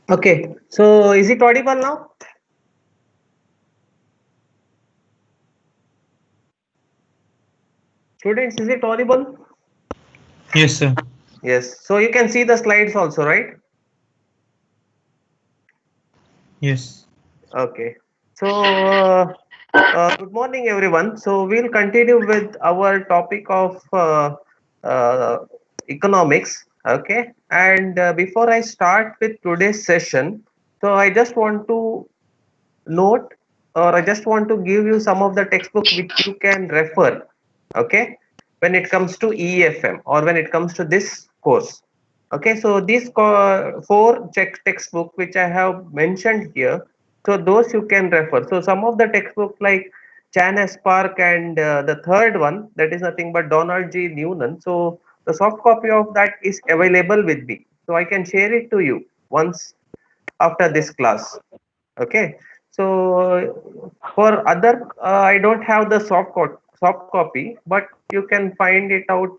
Okay, so is it audible now? Students, is it audible? Yes, sir. Yes, so you can see the slides also, right? Yes. Okay, so good morning, everyone. So we'll continue with our topic of uh, economics. Okay, and before I start with today's session, so I just want to note, or I just want to give you some of the textbook which you can refer. Okay, when it comes to EFM or when it comes to this course. Okay, so these four textbook which I have mentioned here, so those you can refer. So some of the textbook like Chan S. Park and the third one, that is nothing but Donald G. Newman. So the soft copy of that is available with me. So I can share it to you once after this class. Okay, so for other, I don't have the soft copy, but you can find it out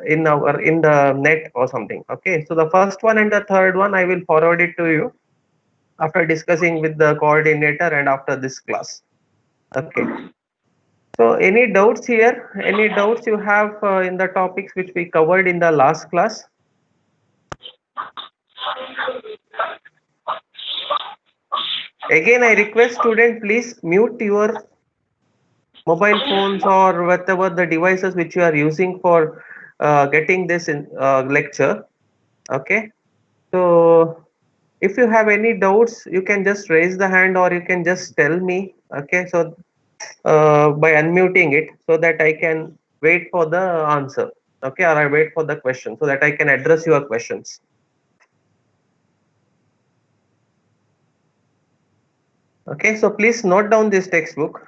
in the net or something. Okay, so the first one and the third one I will forward it to you after discussing with the coordinator and after this class. Okay, so any doubts here? Any doubts you have in the topics which we covered in the last class? Again, I request student, please mute your mobile phones or whatever the devices which you are using for getting this in, lecture. Okay, so if you have any doubts, you can just raise the hand or you can just tell me. Okay, so by unmuting it so that I can wait for the answer. Okay, or I wait for the question so that I can address your questions. Okay, so please note down this textbook.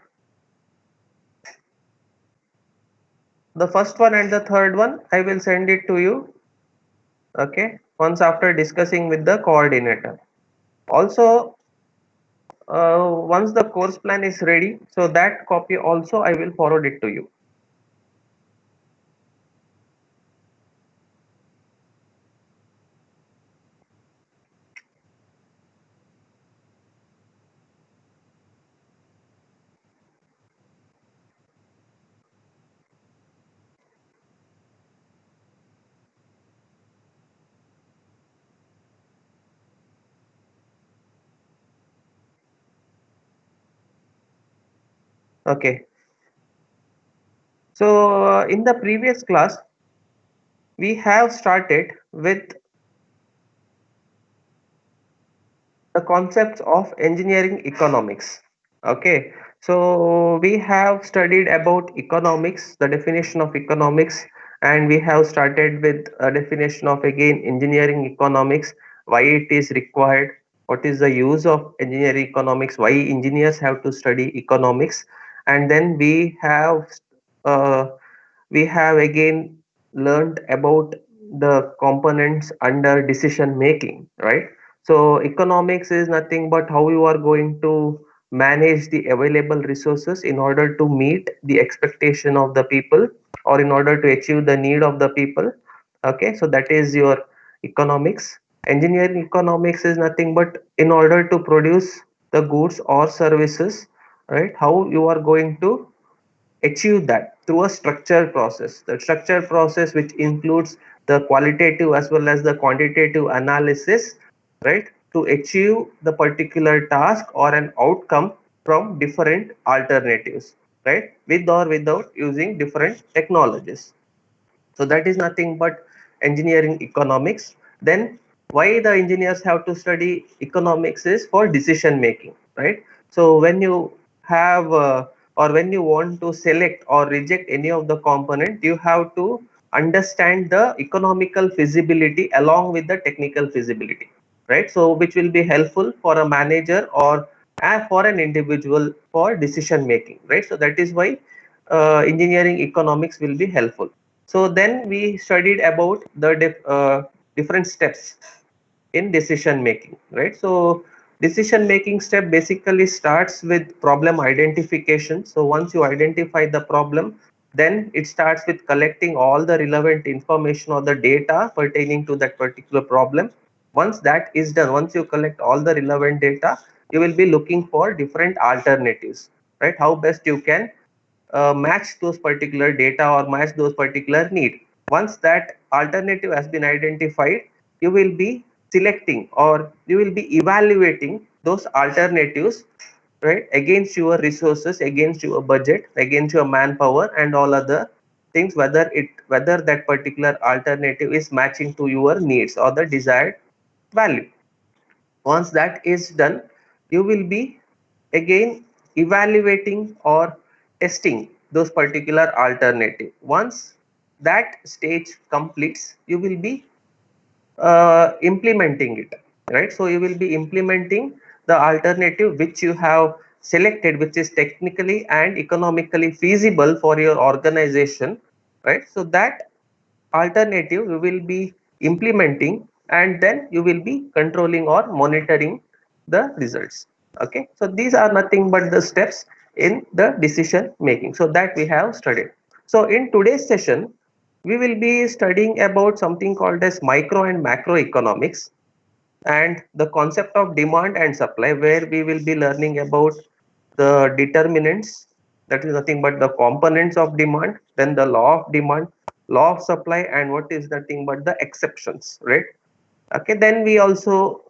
The first one and the third one, I will send it to you. Okay, once after discussing with the coordinator. Also, once the course plan is ready, so that copy also I will forward it to you. Okay, so in the previous class we have started with the concepts of engineering economics. Okay, so we have studied about economics, the definition of economics, and we have started with a definition of again engineering economics, why it is required, what is the use of engineering economics, why engineers have to study economics, and then uh, we have again learned about the components under decision making, right? So economics is nothing but how you are going to manage the available resources in order to meet the expectation of the people or in order to achieve the need of the people. Okay, so that is your economics. Engineering economics is nothing but in order to produce the goods or services, right? How you are going to achieve that through a structured process. The structured process which includes the qualitative as well as the quantitative analysis, right, to achieve the particular task or an outcome from different alternatives, right, with or without using different technologies. So that is nothing but engineering economics. Then why the engineers have to study economics is for decision making, right? So when you have or when you want to select or reject any of the component, you have to understand the economical feasibility along with the technical feasibility, right? So which will be helpful for a manager or for an individual for decision making, right? So that is why engineering economics will be helpful. So then we studied about the different steps in decision making, right? So decision making step basically starts with problem identification. So once you identify the problem, then it starts with collecting all the relevant information or the data pertaining to that particular problem. Once that is done, once you collect all the relevant data, you will be looking for different alternatives, right? How best you can match those particular data or match those particular need. Once that alternative has been identified, you will be selecting or you will be evaluating those alternatives, right, against your resources, against your budget, against your manpower and all other things, whether that particular alternative is matching to your needs or the desired value. Once that is done, you will be again evaluating or testing those particular alternative. Once that stage completes, you will be implementing it, right? So you will be implementing the alternative which you have selected, which is technically and economically feasible for your organization, right? So that alternative you will be implementing, and then you will be controlling or monitoring the results. Okay, so these are nothing but the steps in the decision making, so that we have studied. So in today's session we will be studying about something called as micro and macroeconomics, and the concept of demand and supply, where we will be learning about the determinants, that is nothing but the components of demand, then the law of demand, law of supply, and what is nothing but the exceptions, right? Okay, then we also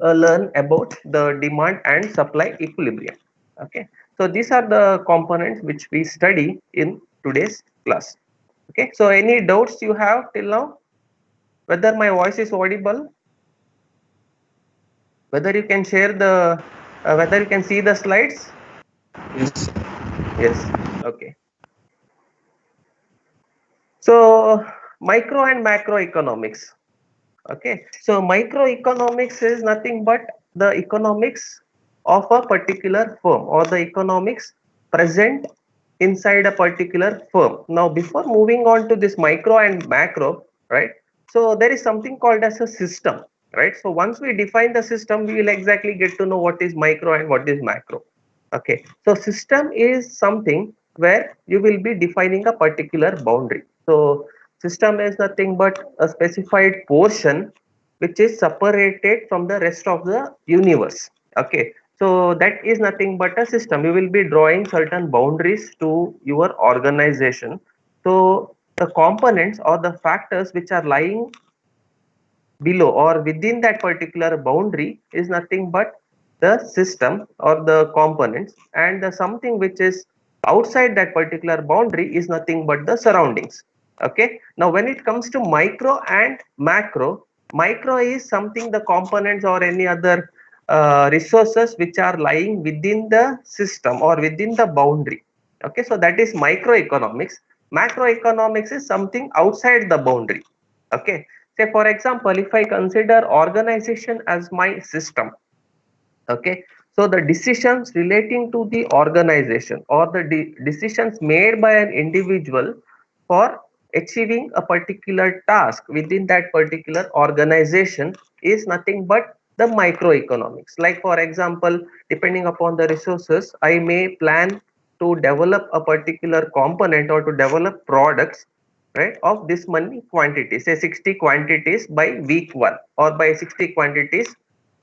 learn about the demand and supply equilibrium. Okay, so these are the components which we study in today's class. Okay, so any doubts you have till now, whether my voice is audible, whether you can share the whether you can see the slides? Yes. Yes. Okay. So micro and macroeconomics. Okay. So microeconomics is nothing but the economics of a particular firm, or the economics present inside a particular firm. Now, before moving on to this micro and macro, right? So there is something called as a system, right? So once we define the system, we will exactly get to know what is micro and what is macro. Okay. So system is something where you will be defining a particular boundary. So system is nothing but a specified portion which is separated from the rest of the universe. Okay, so that is nothing but a system. You will be drawing certain boundaries to your organization. So the components or the factors which are lying below or within that particular boundary is nothing but the system or the components, and the something which is outside that particular boundary is nothing but the surroundings. Okay, now when it comes to micro and macro, micro is something, the components or any other resources which are lying within the system or within the boundary. Okay, so that is microeconomics. Macroeconomics is something outside the boundary. Okay, say for example, if I consider organization as my system, okay, so the decisions relating to the organization or the decisions made by an individual for achieving a particular task within that particular organization is nothing but the microeconomics. Like for example, depending upon the resources, I may plan to develop a particular component or to develop products, right, of this many quantities, say 60 quantities by week 1, or by 60 quantities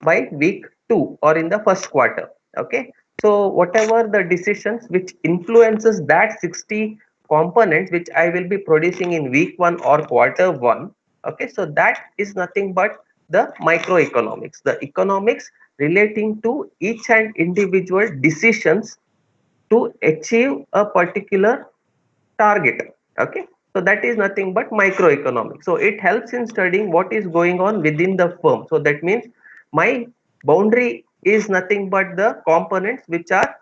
by week 2, or in the first quarter. Okay, so whatever the decisions which influences that 60 components which I will be producing in week 1 or quarter 1, okay, so that is nothing but the microeconomics, the economics relating to each and individual decisions to achieve a particular target. Okay, so that is nothing but microeconomics. So it helps in studying what is going on within the firm. So that means my boundary is nothing but the components which are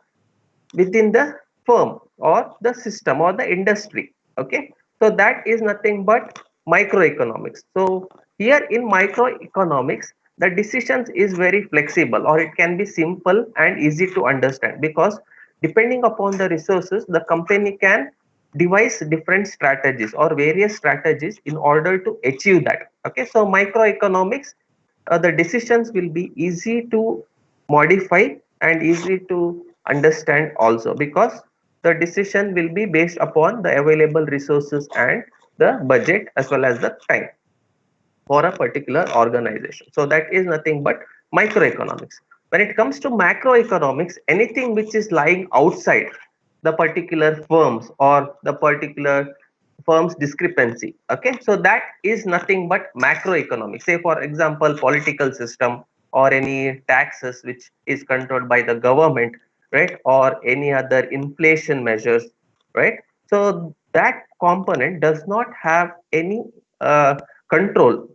within the firm or the system or the industry. Okay, so that is nothing but microeconomics. So here in microeconomics, the decisions is very flexible, or it can be simple and easy to understand, because depending upon the resources, the company can devise different strategies or various strategies in order to achieve that. Okay, so microeconomics, the decisions will be easy to modify and easy to understand also, because the decision will be based upon the available resources and the budget as well as the time. for a particular organization. So that is nothing but microeconomics. When it comes to macroeconomics, anything which is lying outside the particular firms or the particular firm's discrepancy. Okay, so that is nothing but macroeconomics. Say for example, political system or any taxes which is controlled by the government, right? Or any other inflation measures, right? So that component does not have any control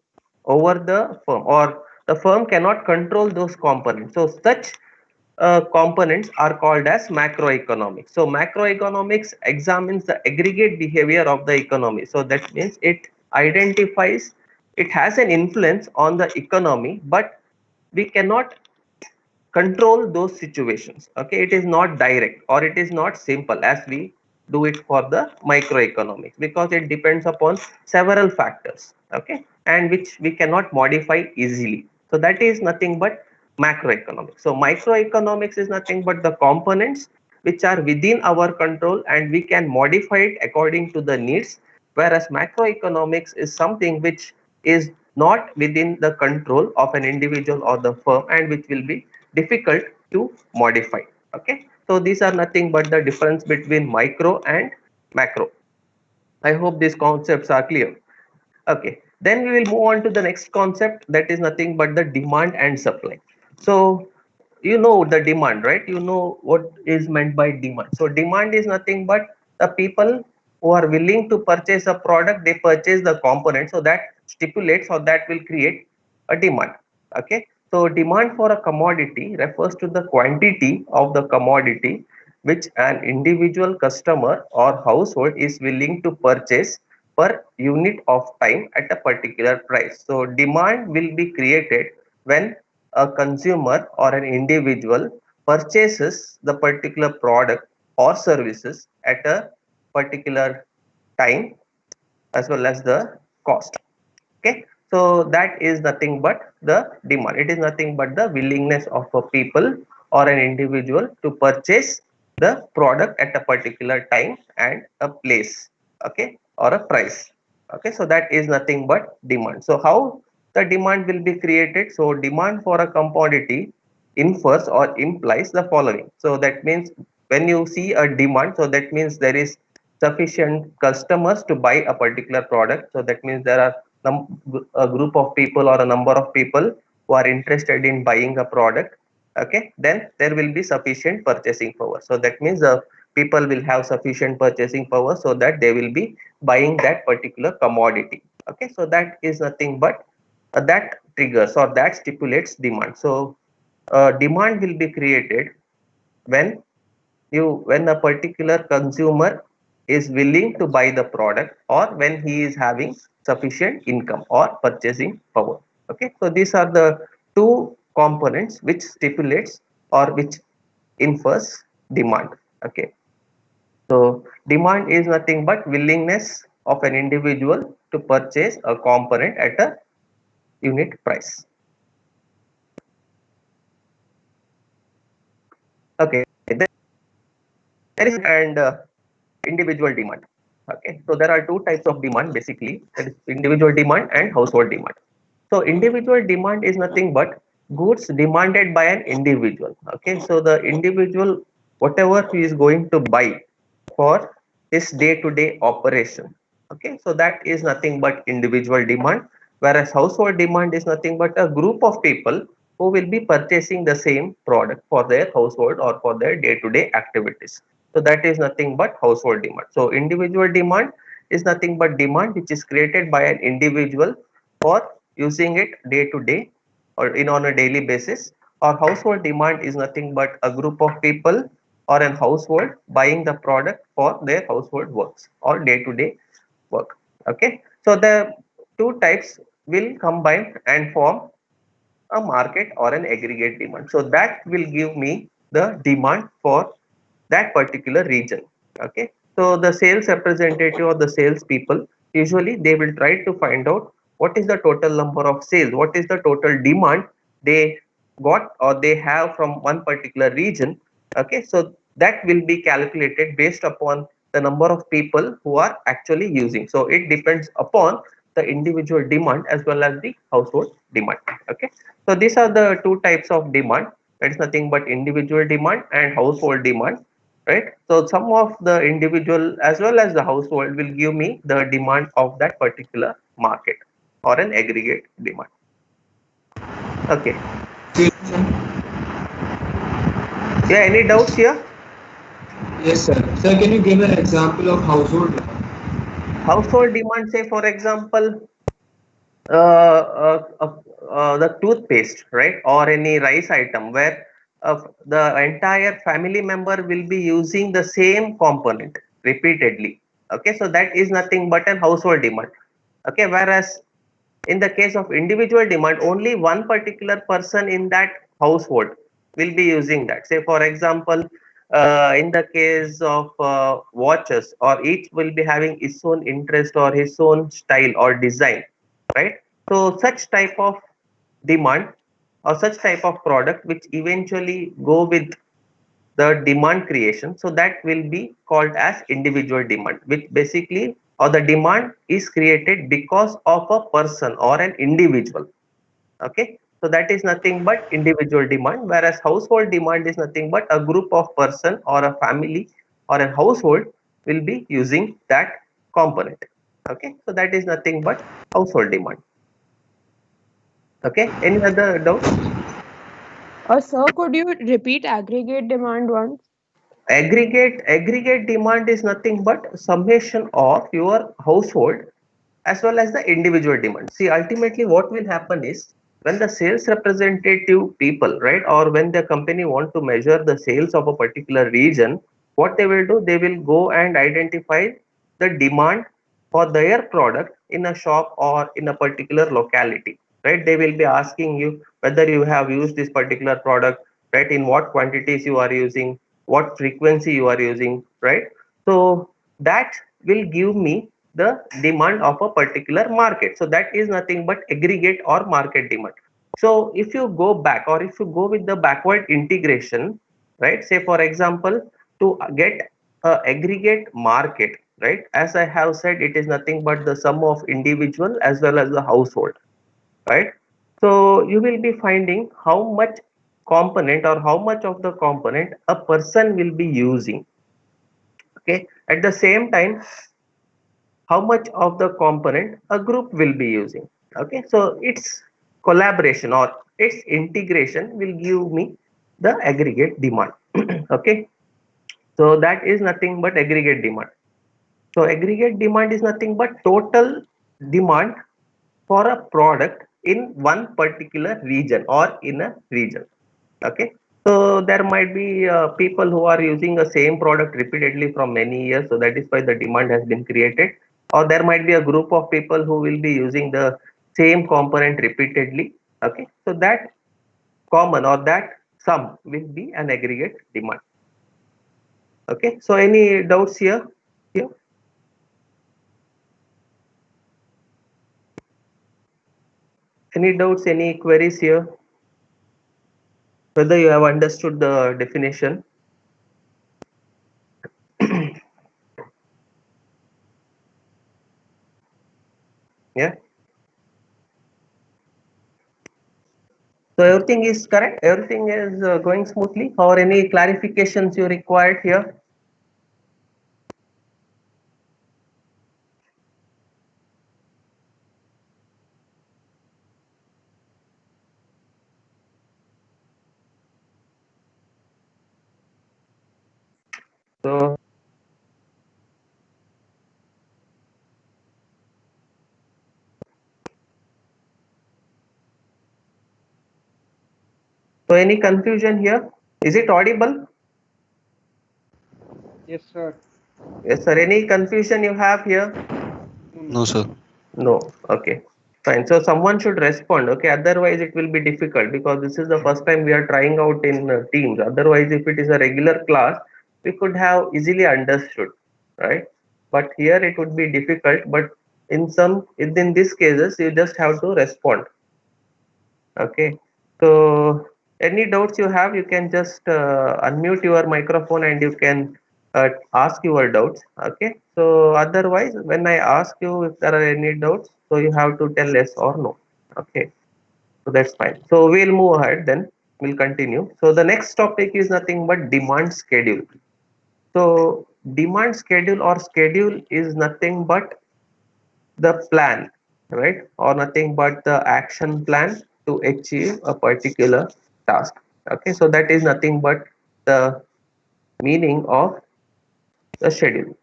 over the firm, or the firm cannot control those components. So such components are called as macroeconomics. So macroeconomics examines the aggregate behavior of the economy. So that means it identifies, it has an influence on the economy, but we cannot control those situations. Okay, it is not direct or it is not simple as we do it for the microeconomics, because it depends upon several factors, okay, and which we cannot modify easily. So that is nothing but macroeconomics. So microeconomics is nothing but the components which are within our control and we can modify it according to the needs, whereas macroeconomics is something which is not within the control of an individual or the firm and which will be difficult to modify. Okay, so these are nothing but the difference between micro and macro. I hope these concepts are clear. Okay, then we will move on to the next concept, that is nothing but the demand and supply. So you know the demand, right? You know what is meant by demand. So demand is nothing but the people who are willing to purchase a product, they purchase the component, so that stipulates or that will create a demand. Okay, so demand for a commodity refers to the quantity of the commodity which an individual customer or household is willing to purchase per unit of time at a particular price. So demand will be created when a consumer or an individual purchases the particular product or services at a particular time as well as the cost. Okay, so that is nothing but the demand. It is nothing but the willingness of a people or an individual to purchase the product at a particular time and a place, okay, or a price. Okay, so that is nothing but demand. So how the demand will be created? So demand for a commodity infers or implies the following. So that means when you see a demand, so that means there is sufficient customers to buy a particular product. So that means there are a group of people or a number of people who are interested in buying a product. Okay, then there will be sufficient purchasing power. So that means the people will have sufficient purchasing power so that they will be buying that particular commodity. Okay, so that is nothing but that triggers or that stipulates demand. So demand will be created when when a particular consumer is willing to buy the product or when he is having sufficient income or purchasing power. Okay, so these are the two components which stipulates or which infers demand. Okay, so demand is nothing but willingness of an individual to purchase a component at a unit price. Okay, there is and individual demand. Okay, so there are two types of demand basically, that is individual demand and household demand. So individual demand is nothing but goods demanded by an individual. Okay, so the individual, whatever he is going to buy for his day-to-day operation. Okay, so that is nothing but individual demand, whereas household demand is nothing but a group of people who will be purchasing the same product for their household or for their day-to-day activities. So that is nothing but household demand. So individual demand is nothing but demand which is created by an individual for using it day to day or in on a daily basis, or household demand is nothing but a group of people or an household buying the product for their household works or day to day work. Okay, so the two types will combine and form a market or an aggregate demand. So that will give me the demand for that particular region. Okay, so the sales representative or the sales people, usually they will try to find out what is the total number of sales, what is the total demand they got or they have from one particular region. Okay, so that will be calculated based upon the number of people who are actually using. So it depends upon the individual demand as well as the household demand. Okay, so these are the two types of demand. That is nothing but individual demand and household demand, right? So some of the individual as well as the household will give me the demand of that particular market or an aggregate demand. Okay, Yes, sir. yeah, any doubts here? Yes, sir. Sir, can you give an example of household demand? Household demand, say for example, the toothpaste, right, or any rice item where the entire family member will be using the same component repeatedly. Okay, so that is nothing but an household demand. Okay, whereas in the case of individual demand, only one particular person in that household will be using that. Say for example, in the case of watches, or each will be having his own interest or his own style or design, right? So such type of demand or such type of product which eventually go with the demand creation, so that will be called as individual demand, which basically, or the demand is created because of a person or an individual. Okay, so that is nothing but individual demand, whereas household demand is nothing but a group of person or a family or a household will be using that component. Okay, so that is nothing but household demand. Okay, any other doubts? Sir, could you repeat aggregate demand once? Aggregate demand is nothing but summation of your household as well as the individual demand. See, ultimately what will happen is, when the sales representative people, right, or when the company want to measure the sales of a particular region, what they will do, they will go and identify the demand for their product in a shop or in a particular locality, right? They will be asking you whether you have used this particular product, right, in what quantities you are using, what frequency you are using, right? So that will give me the demand of a particular market. So that is nothing but aggregate or market demand. So if you go back, or if you go with the backward integration, right, say for example, to get a aggregate market, right, as I have said, it is nothing but the sum of individual as well as the household, right? So you will be finding how much component or how much of the component a person will be using. Okay, at the same time, how much of the component a group will be using. Okay, so its collaboration or its integration will give me the aggregate demand. Okay, so that is nothing but aggregate demand. So aggregate demand is nothing but total demand for a product in one particular region or in a region. Okay, so there might be people who are using the same product repeatedly from many years, so that is why the demand has been created. Or there might be a group of people who will be using the same component repeatedly. Okay, so that common or that sum will be an aggregate demand. Okay, so any doubts here? Here, any doubts, any queries here? Whether you have understood the definition? Yeah. So everything is correct. Everything is going smoothly. Or any clarifications you required here? So, so any confusion here? Is it audible? Yes, sir. Yes, sir. Any confusion you have here? No, no. No, sir. No. Okay. Fine. So someone should respond. Okay. Otherwise, it will be difficult because this is the first time we are trying out in Teams. Otherwise, if it is a regular class, we could have easily understood, right? But here it would be difficult. But in these cases, you just have to respond. Okay. So any doubts you have, you can just unmute your microphone and you can ask your doubts. Okay, so otherwise when I ask you if there are any doubts, so you have to tell yes or no. Okay, so that's fine. So we'll move ahead then. We'll continue. So the next topic is nothing but demand schedule. So demand schedule or schedule is nothing but the plan, right? Or nothing but the action plan to achieve a particular task. Okay, so that is nothing but the meaning of the schedule.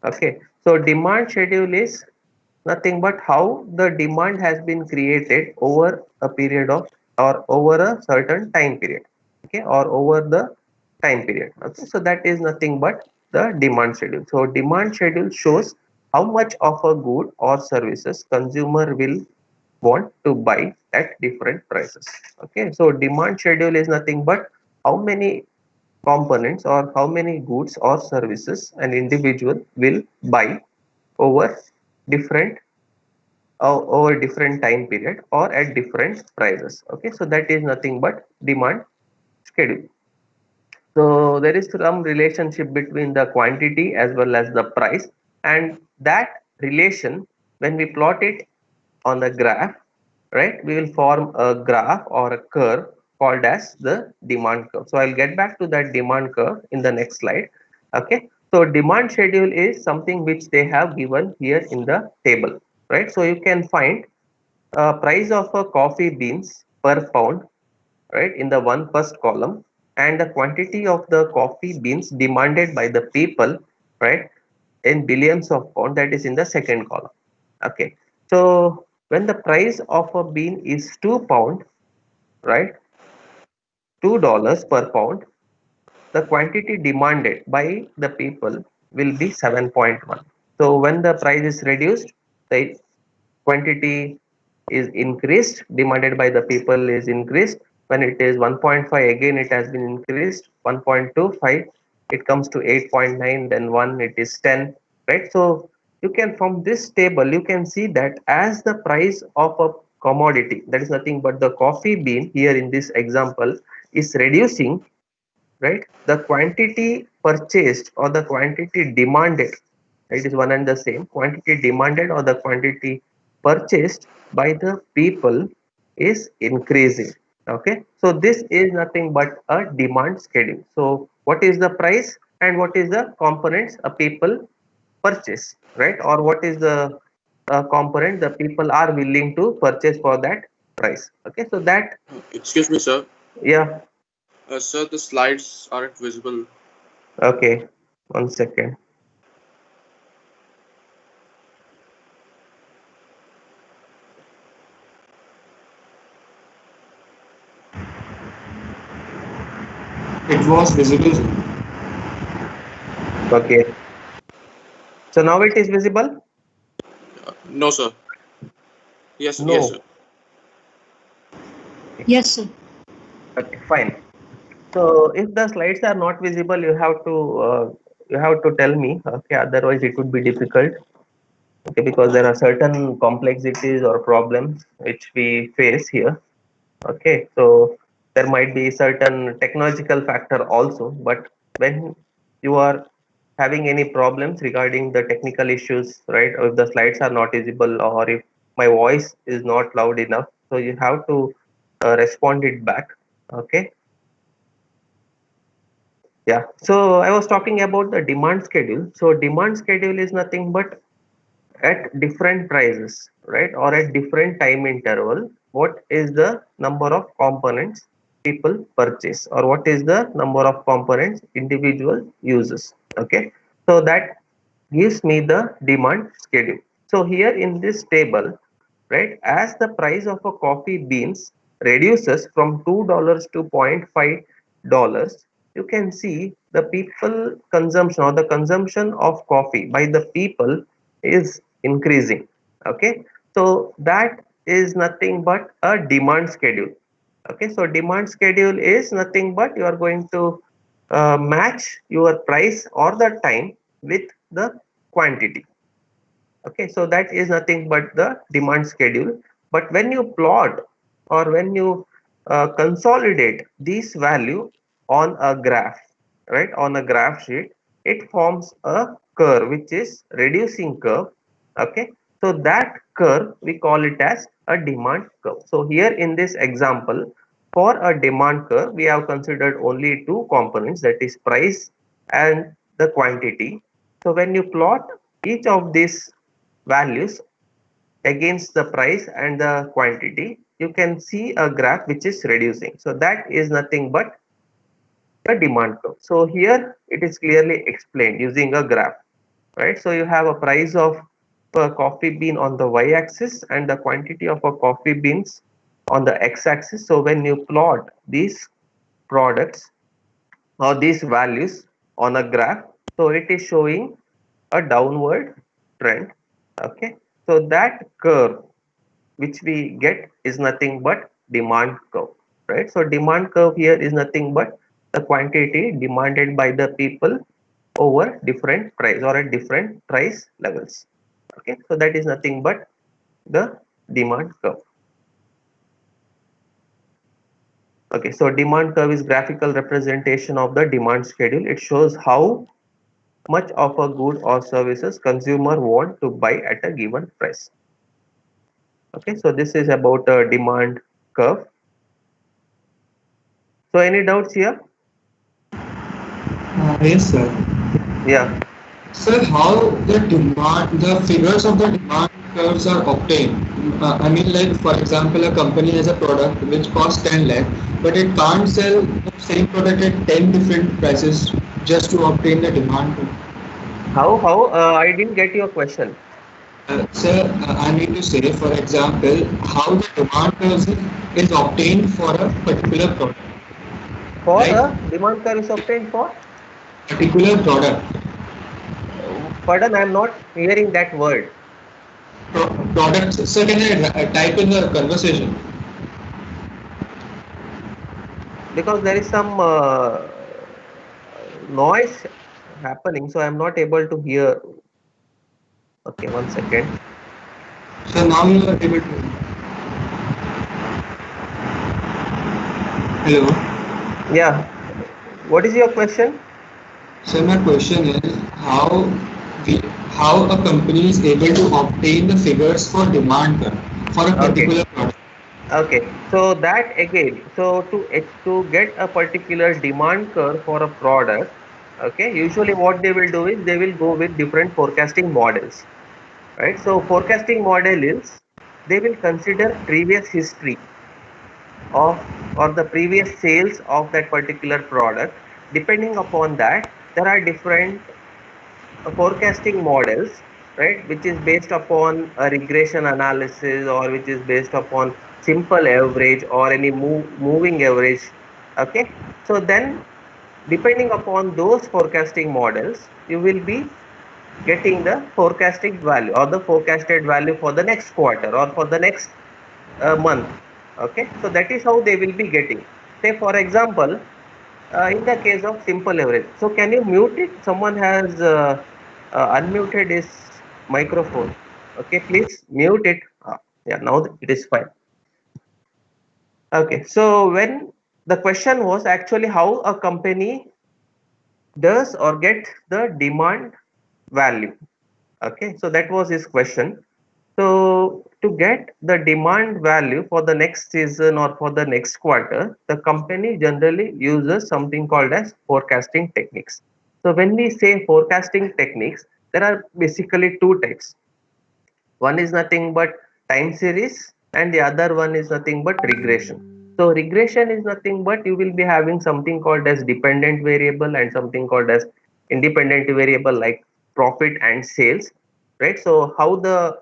Okay, so demand schedule is nothing but how the demand has been created over a period of or over a certain time period. Okay, or over the time period. Okay, so that is nothing but the demand schedule. So demand schedule shows how much of a good or services consumer will want to buy at different prices. Okay, so demand schedule is nothing but how many components or how many goods or services an individual will buy over different over different time period or at different prices. Okay, so that is nothing but demand schedule. So there is some relationship between the quantity as well as the price, and that relation, when we plot it on the graph, right, we will form a graph or a curve called as the demand curve. So I'll get back to that demand curve in the next slide. Okay, so demand schedule is something which they have given here in the table, right? So you can find price of a coffee beans per pound, right, in the one first column, and the quantity of the coffee beans demanded by the people, right, in billions of pound, that is in the second column. Okay, so when the price of a bean is £2, right, $2 per pound, the quantity demanded by the people will be 7.1. So when the price is reduced, the quantity is increased, demanded by the people is increased. When it is 1.5, again it has been increased, 1.25, it comes to 8.9, then 1 it is 10, right? So you can, from this table you can see that as the price of a commodity, that is nothing but the coffee bean here in this example, is reducing, right, the quantity purchased or the quantity demanded, it is one and the same, quantity demanded or the quantity purchased by the people is increasing. Okay, so this is nothing but a demand schedule. So what is the price and what is the components a people purchase, right, or what is the component the people are willing to purchase for that price. Okay, so that, Excuse me, sir. yeah. Sir, the slides aren't visible. Okay, 1 second. It was visible. Okay, so now it is visible. No, sir. Yes, yes, No. sir. Yes, sir. Okay, fine. So if the slides are not visible, you have to tell me. Okay, otherwise it would be difficult. Okay, because there are certain complexities or problems which we face here. Okay, so there might be certain technological factor also, but when you are having any problems regarding the technical issues, right, or if the slides are not visible or if my voice is not loud enough, so you have to respond it back. Okay, yeah, so I was talking about the demand schedule. So demand schedule is nothing but at different prices, right, or at different time interval, what is the number of components people purchase or what is the number of components individual uses. Okay, so that gives me the demand schedule. So here in this table, right, as the price of a coffee beans reduces from $2 to $0.5, you can see the people consumption or the consumption of coffee by the people is increasing. Okay, so that is nothing but a demand schedule. Okay, so demand schedule is nothing but you are going to match your price or the time with the quantity. Okay, so that is nothing but the demand schedule. But when you plot or when you consolidate this value on a graph, right, on a graph sheet, it forms a curve which is reducing curve. Okay, so that curve we call it as a demand curve. So here in this example, for a demand curve we have considered only two components, that is price and the quantity. So when you plot each of these values against the price and the quantity, you can see a graph which is reducing. So that is nothing but the demand curve. So here it is clearly explained using a graph, right? So you have a price of a coffee bean on the y-axis and the quantity of a coffee beans on the x-axis. So when you plot these products or these values on a graph, so it is showing a downward trend. Okay, so that curve which we get is nothing but demand curve, right? So demand curve here is nothing but the quantity demanded by the people over different price or at different price levels. Okay, so that is nothing but the demand curve. Okay, so demand curve is graphical representation of the demand schedule. It shows how much of a good or services consumer want to buy at a given price. Okay, so this is about a demand curve. So any doubts here? Yes, sir. Yeah. Sir, how the figures of the demand curves are obtained? I mean, like, for example, a company has a product which costs 10 lakh, but it can't sell the same product at 10 different prices just to obtain the demand curve. How? I didn't get your question. Sir, I need to say, for example, how the demand curve is obtained for a particular product. For Like, a demand curve is obtained for? particular product. Pardon, I am not hearing that word Products. Sir, can I type in the conversation? because there is some noise happening, so I am not able to hear. Okay, one second. So now you are able to. Hello. Yeah. What is your question? So my question is we how a company is able to obtain the figures for demand curve for a Okay. particular product. Okay. So that again, so to get a particular demand curve for a product, okay, usually what they will do is they will go with different forecasting models, right? So forecasting model is they will consider previous history of or the previous sales of that particular product. Depending upon that, there are different forecasting models, right, which is based upon a regression analysis or which is based upon simple average or any moving average. Okay, so then depending upon those forecasting models, you will be getting the forecasting value or the forecasted value for the next quarter or for the next month. Okay, so that is how they will be getting. Say for example, in the case of simple average. So can you mute it? Someone has unmuted his microphone. Okay, please mute it. Yeah, now it is fine. Okay, so when the question was actually how a company does or get the demand value. Okay, so that was his question. So to get the demand value for the next season or for the next quarter, the company generally uses something called as forecasting techniques. So when we say forecasting techniques, there are basically two types. One is nothing but time series and the other one is nothing but regression. So regression is nothing but you will be having something called as dependent variable and something called as independent variable like profit and sales, right? So how the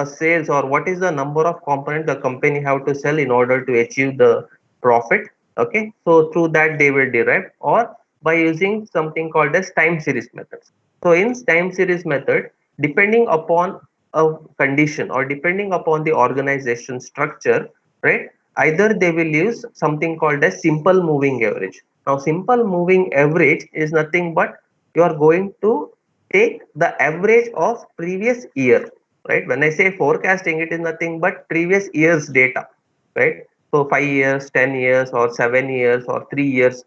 sales or what is the number of components the company have to sell in order to achieve the profit. Okay, so through that they will derive or by using something called as time series methods. So in time series method, depending upon a condition or depending upon the organization structure, right, either they will use something called as simple moving average. Now simple moving average is nothing but you are going to take the average of previous year, right? When I say forecasting, it is nothing but previous year's data, right? So 5 years, 10 years, or 7 years, or 3 years.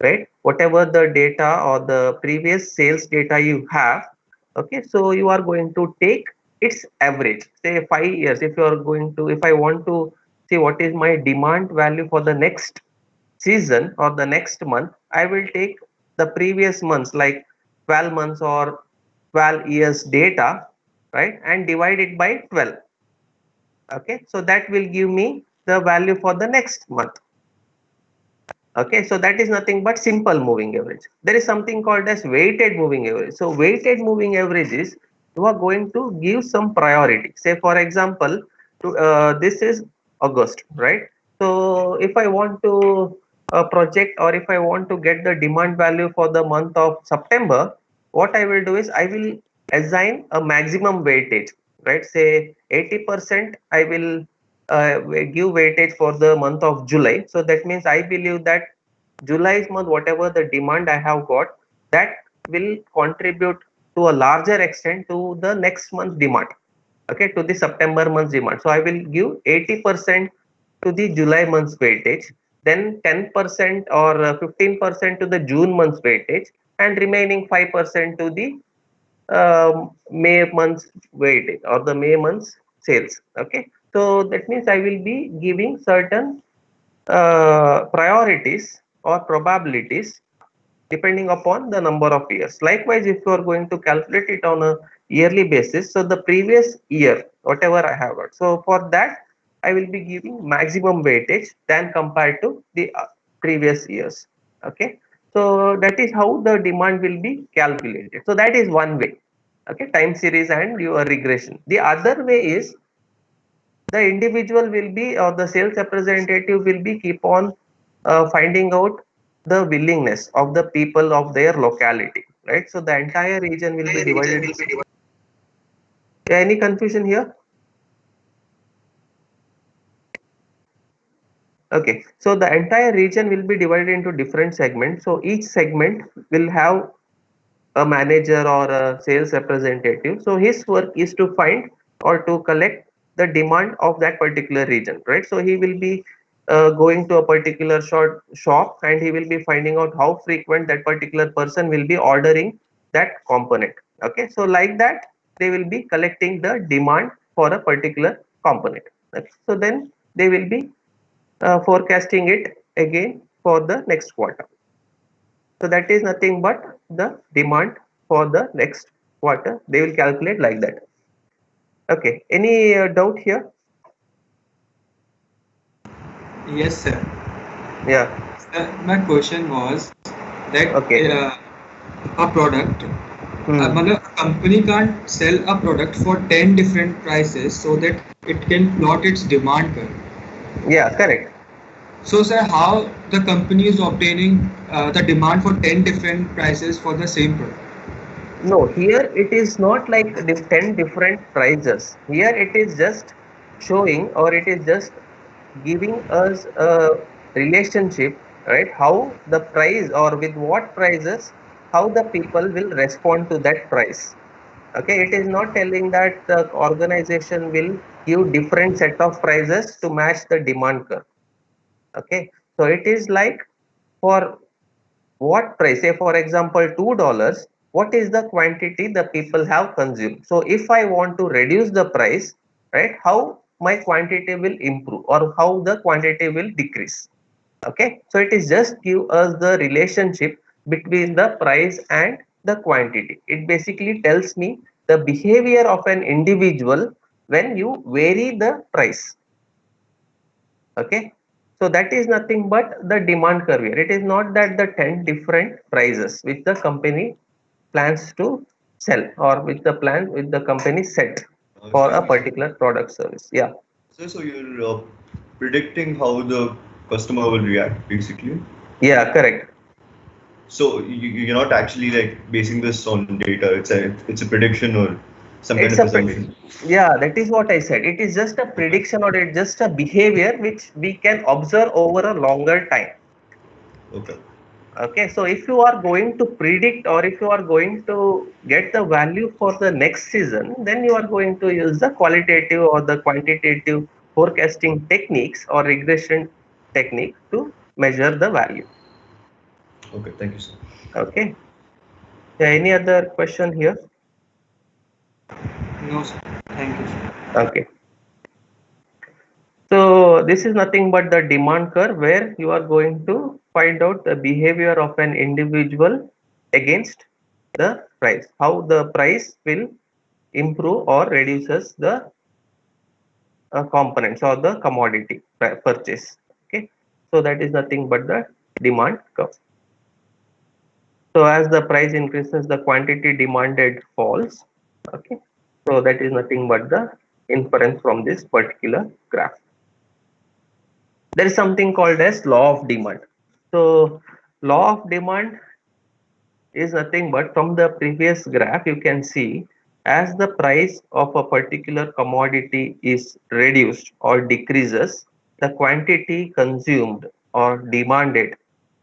right? Whatever the data or the previous sales data you have, okay, so you are going to take its average, say 5 years. If you are going to, if I want to see what is my demand value for the next season or the next month, I will take the previous months, like 12 months or 12 years data, right, and divide it by 12. Okay, so that will give me the value for the next month. Okay, so that is nothing but simple moving average. There is something called as weighted moving average. So weighted moving average is, you are going to give some priority. Say for example, this is August, right? So if I want to project, or if I want to get the demand value for the month of September, what I will do is I will assign a maximum weightage, right? Say 80% I will give weightage for the month of July. So that means I believe that July's month, whatever the demand I have got, that will contribute to a larger extent to the next month's demand. Okay, to the September month's demand. So I will give 80% to the July month's weightage, then 10% or 15% to the June month's weightage, and remaining 5% to the May month's weightage or the May month's sales. Okay, so that means I will be giving certain priorities or probabilities depending upon the number of years. Likewise, if you are going to calculate it on a yearly basis, so the previous year, whatever I have got, so for that I will be giving maximum weightage than compared to the previous years. Okay, so that is how the demand will be calculated. So that is one way. Okay, time series and your regression. The other way is, the individual will be, or the sales representative will be keep on finding out the willingness of the people of their locality, right? So the entire region will be divided. Any confusion here? Okay, so the entire region will be divided into different segments. So each segment will have a manager or a sales representative. So his work is to find or to collect the demand of that particular region, right? So he will be going to a particular shop, and he will be finding out how frequent that particular person will be ordering that component. Okay, so like that they will be collecting the demand for a particular component. Okay? So then they will be forecasting it again for the next quarter. So that is nothing but the demand for the next quarter. They will calculate like that. Okay. Any doubt here? Yes, sir. Yeah. My question was that Okay. a product, Hmm. a company can't sell a product for 10 different prices so that it can plot its demand curve. Yeah. Correct. So, sir, how the company is obtaining the demand for 10 different prices for the same product? No. Here it is not like 10 different prices. Here it is just showing, or it is just giving us a relationship, right? How the price, or with what prices, how the people will respond to that price. Okay, it is not telling that the organization will give different set of prices to match the demand curve. Okay, so it is like, for what price, say for example $2, what is the quantity the people have consumed. So if I want to reduce the price, right, how my quantity will improve or how the quantity will decrease. Okay, so it is just give us the relationship between the price and the quantity. It basically tells me the behavior of an individual when you vary the price. Okay, so that is nothing but the demand curve here. It is not that the 10 different prices which the company plans to sell, or which the plan with the company set for Excuse a me, sir. particular product service. Yeah. So you're predicting how the customer will react, basically. Yeah, correct. So you're not actually like basing this on data. It's a prediction or some kind It's of a prediction. assumption. Yeah, that is what I said. It is just a Okay. prediction, or it's just a behavior which we can observe over a longer time. Okay. Okay, so if you are going to predict, or if you are going to get the value for the next season, then you are going to use the qualitative or the quantitative forecasting techniques or regression technique to measure the value. Okay, thank you, sir. Okay. Yeah, any other question here? No, sir. Thank you, sir. Okay. So this is nothing but the demand curve where you are going to find out the behavior of an individual against the price, how the price will improve or reduces the components or the commodity purchase. Okay, so that is nothing but the demand curve. So as the price increases, the quantity demanded falls. Okay, so that is nothing but the inference from this particular graph. There is something called as law of demand. So law of demand is nothing but from the previous graph you can see, as the price of a particular commodity is reduced or decreases, the quantity consumed or demanded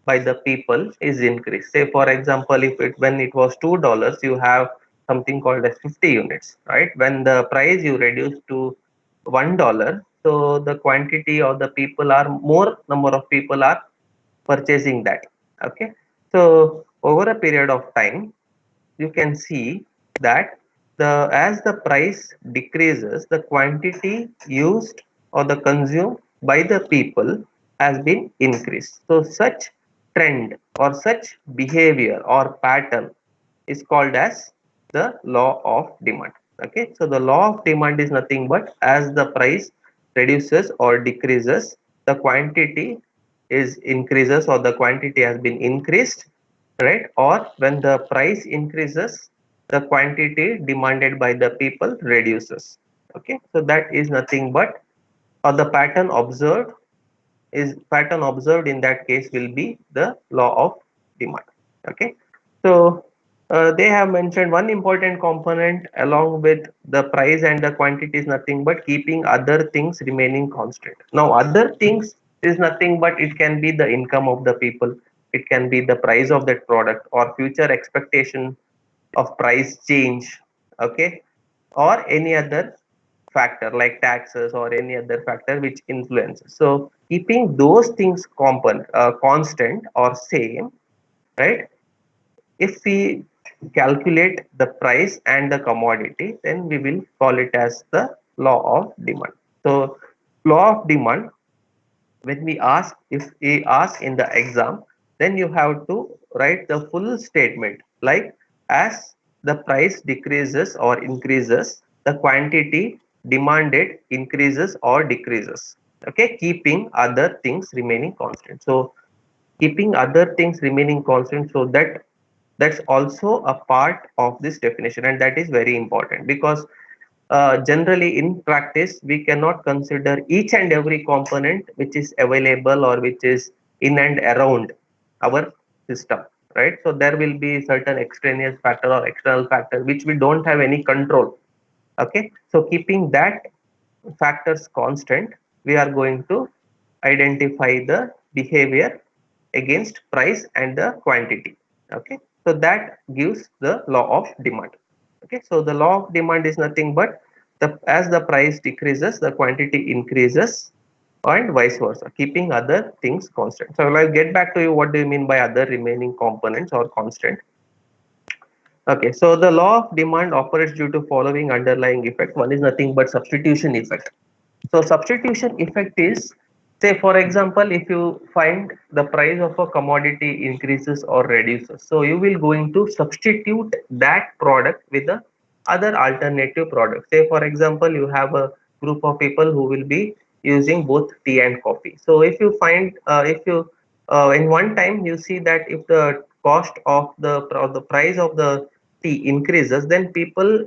by the people is increased. Say for example, if it when it was $2, you have something called as 50 units, right? When the price you reduce to $1, so the quantity or the people are more number of people are purchasing that. Okay, so over a period of time you can see that the as the price decreases, the quantity used or the consumed by the people has been increased. So such trend or such behavior or pattern is called as the law of demand. Okay, so the law of demand is nothing but as the price reduces or decreases, the quantity is increases or the quantity has been increased, right? Or when the price increases, the quantity demanded by the people reduces. Okay, so that is nothing but, or the pattern observed in that case will be the law of demand. Okay, so they have mentioned one important component along with the price and the quantity is nothing but keeping other things remaining constant. Now other things is nothing but it can be the income of the people, it can be the price of that product or future expectation of price change. Okay, or any other factor like taxes or any other factor which influences. So keeping those things constant or same, right? If we calculate the price and the commodity, then we will call it as the law of demand. So law of demand, when we ask, if we ask in the exam, then you have to write the full statement like, as the price decreases or increases, the quantity demanded increases or decreases. Okay, keeping other things remaining constant. So keeping other things remaining constant, so that's also a part of this definition, and that is very important because generally in practice we cannot consider each and every component which is available or which is in and around our system, right? So there will be certain extraneous factor or external factor which we don't have any control. Okay, so keeping that factors constant, we are going to identify the behavior against price and the quantity. Okay, so that gives the law of demand. Okay, so the law of demand is nothing but the as the price decreases, the quantity increases, and vice versa, keeping other things constant. So I'll get back to you what do you mean by other remaining components or constant. Okay, so the law of demand operates due to following underlying effect. One is nothing but substitution effect. So substitution effect is, say for example, if you find the price of a commodity increases or reduces, so you will going to substitute that product with the other alternative product. Say for example, you have a group of people who will be using both tea and coffee. So if you find, if you in one time you see that if the cost of the price of the tea increases, then people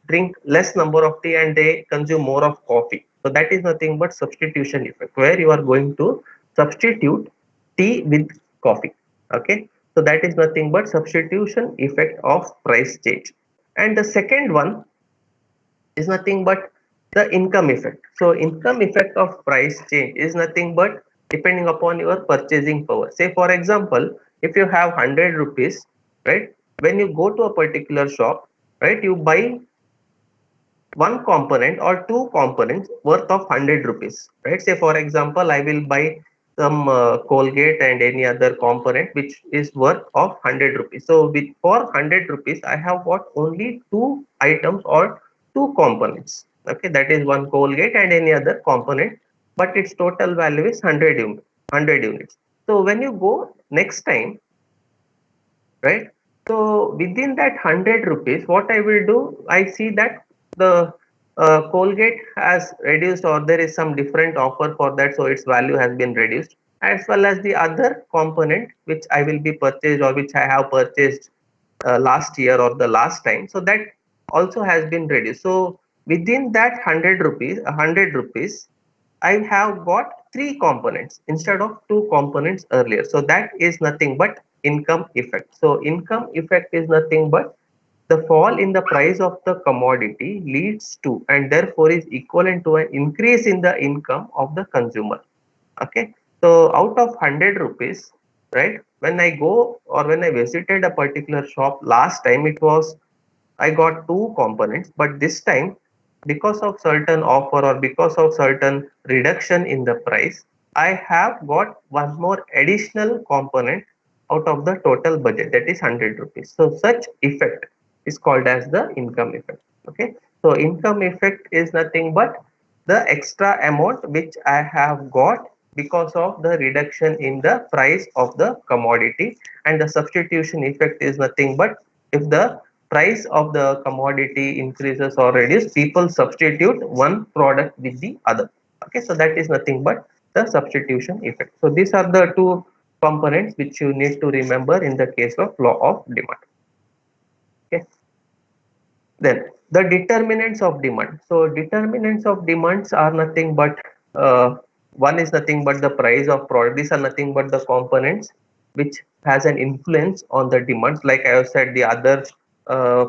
drink less number of tea and they consume more of coffee. So that is nothing but substitution effect, where you are going to substitute tea with coffee. Okay, so that is nothing but substitution effect of price change. And the second one is nothing but the income effect. So income effect of price change is nothing but depending upon your purchasing power. Say for example, if you have 100 rupees, right, when you go to a particular shop, right, you buy one component or two components worth of 100 rupees, right? Say for example, I will buy some Colgate and any other component which is worth of 100 rupees. So with for 100 rupees, I have got only two items or two components. Okay, that is one Colgate and any other component, but its total value is 100 units. So when you go next time, right? So within that 100 rupees, what I will do, I see that the Colgate has reduced or there is some different offer for that, so its value has been reduced, as well as the other component which I will be purchased or which I have purchased last year or the last time. So that also has been reduced. So within that 100 rupees, I have got three components instead of two components earlier. So that is nothing but income effect. So income effect is nothing but the fall in the price of the commodity leads to and therefore is equivalent to an increase in the income of the consumer. Okay. So out of 100 rupees, right, when I go or when I visited a particular shop last time, it was I got two components, but this time, because of certain offer or because of certain reduction in the price, I have got one more additional component out of the total budget, that is 100 rupees. So such effect is called as the income effect. Okay. So income effect is nothing but the extra amount which I have got because of the reduction in the price of the commodity, and the substitution effect is nothing but if the price of the commodity increases or reduces, people substitute one product with the other. Okay, so that is nothing but the substitution effect. So these are the two components which you need to remember in the case of law of demand. Okay, then the determinants of demand. So determinants of demands are nothing but one is nothing but the price of product. These are nothing but the components which has an influence on the demands. Like I have said, the other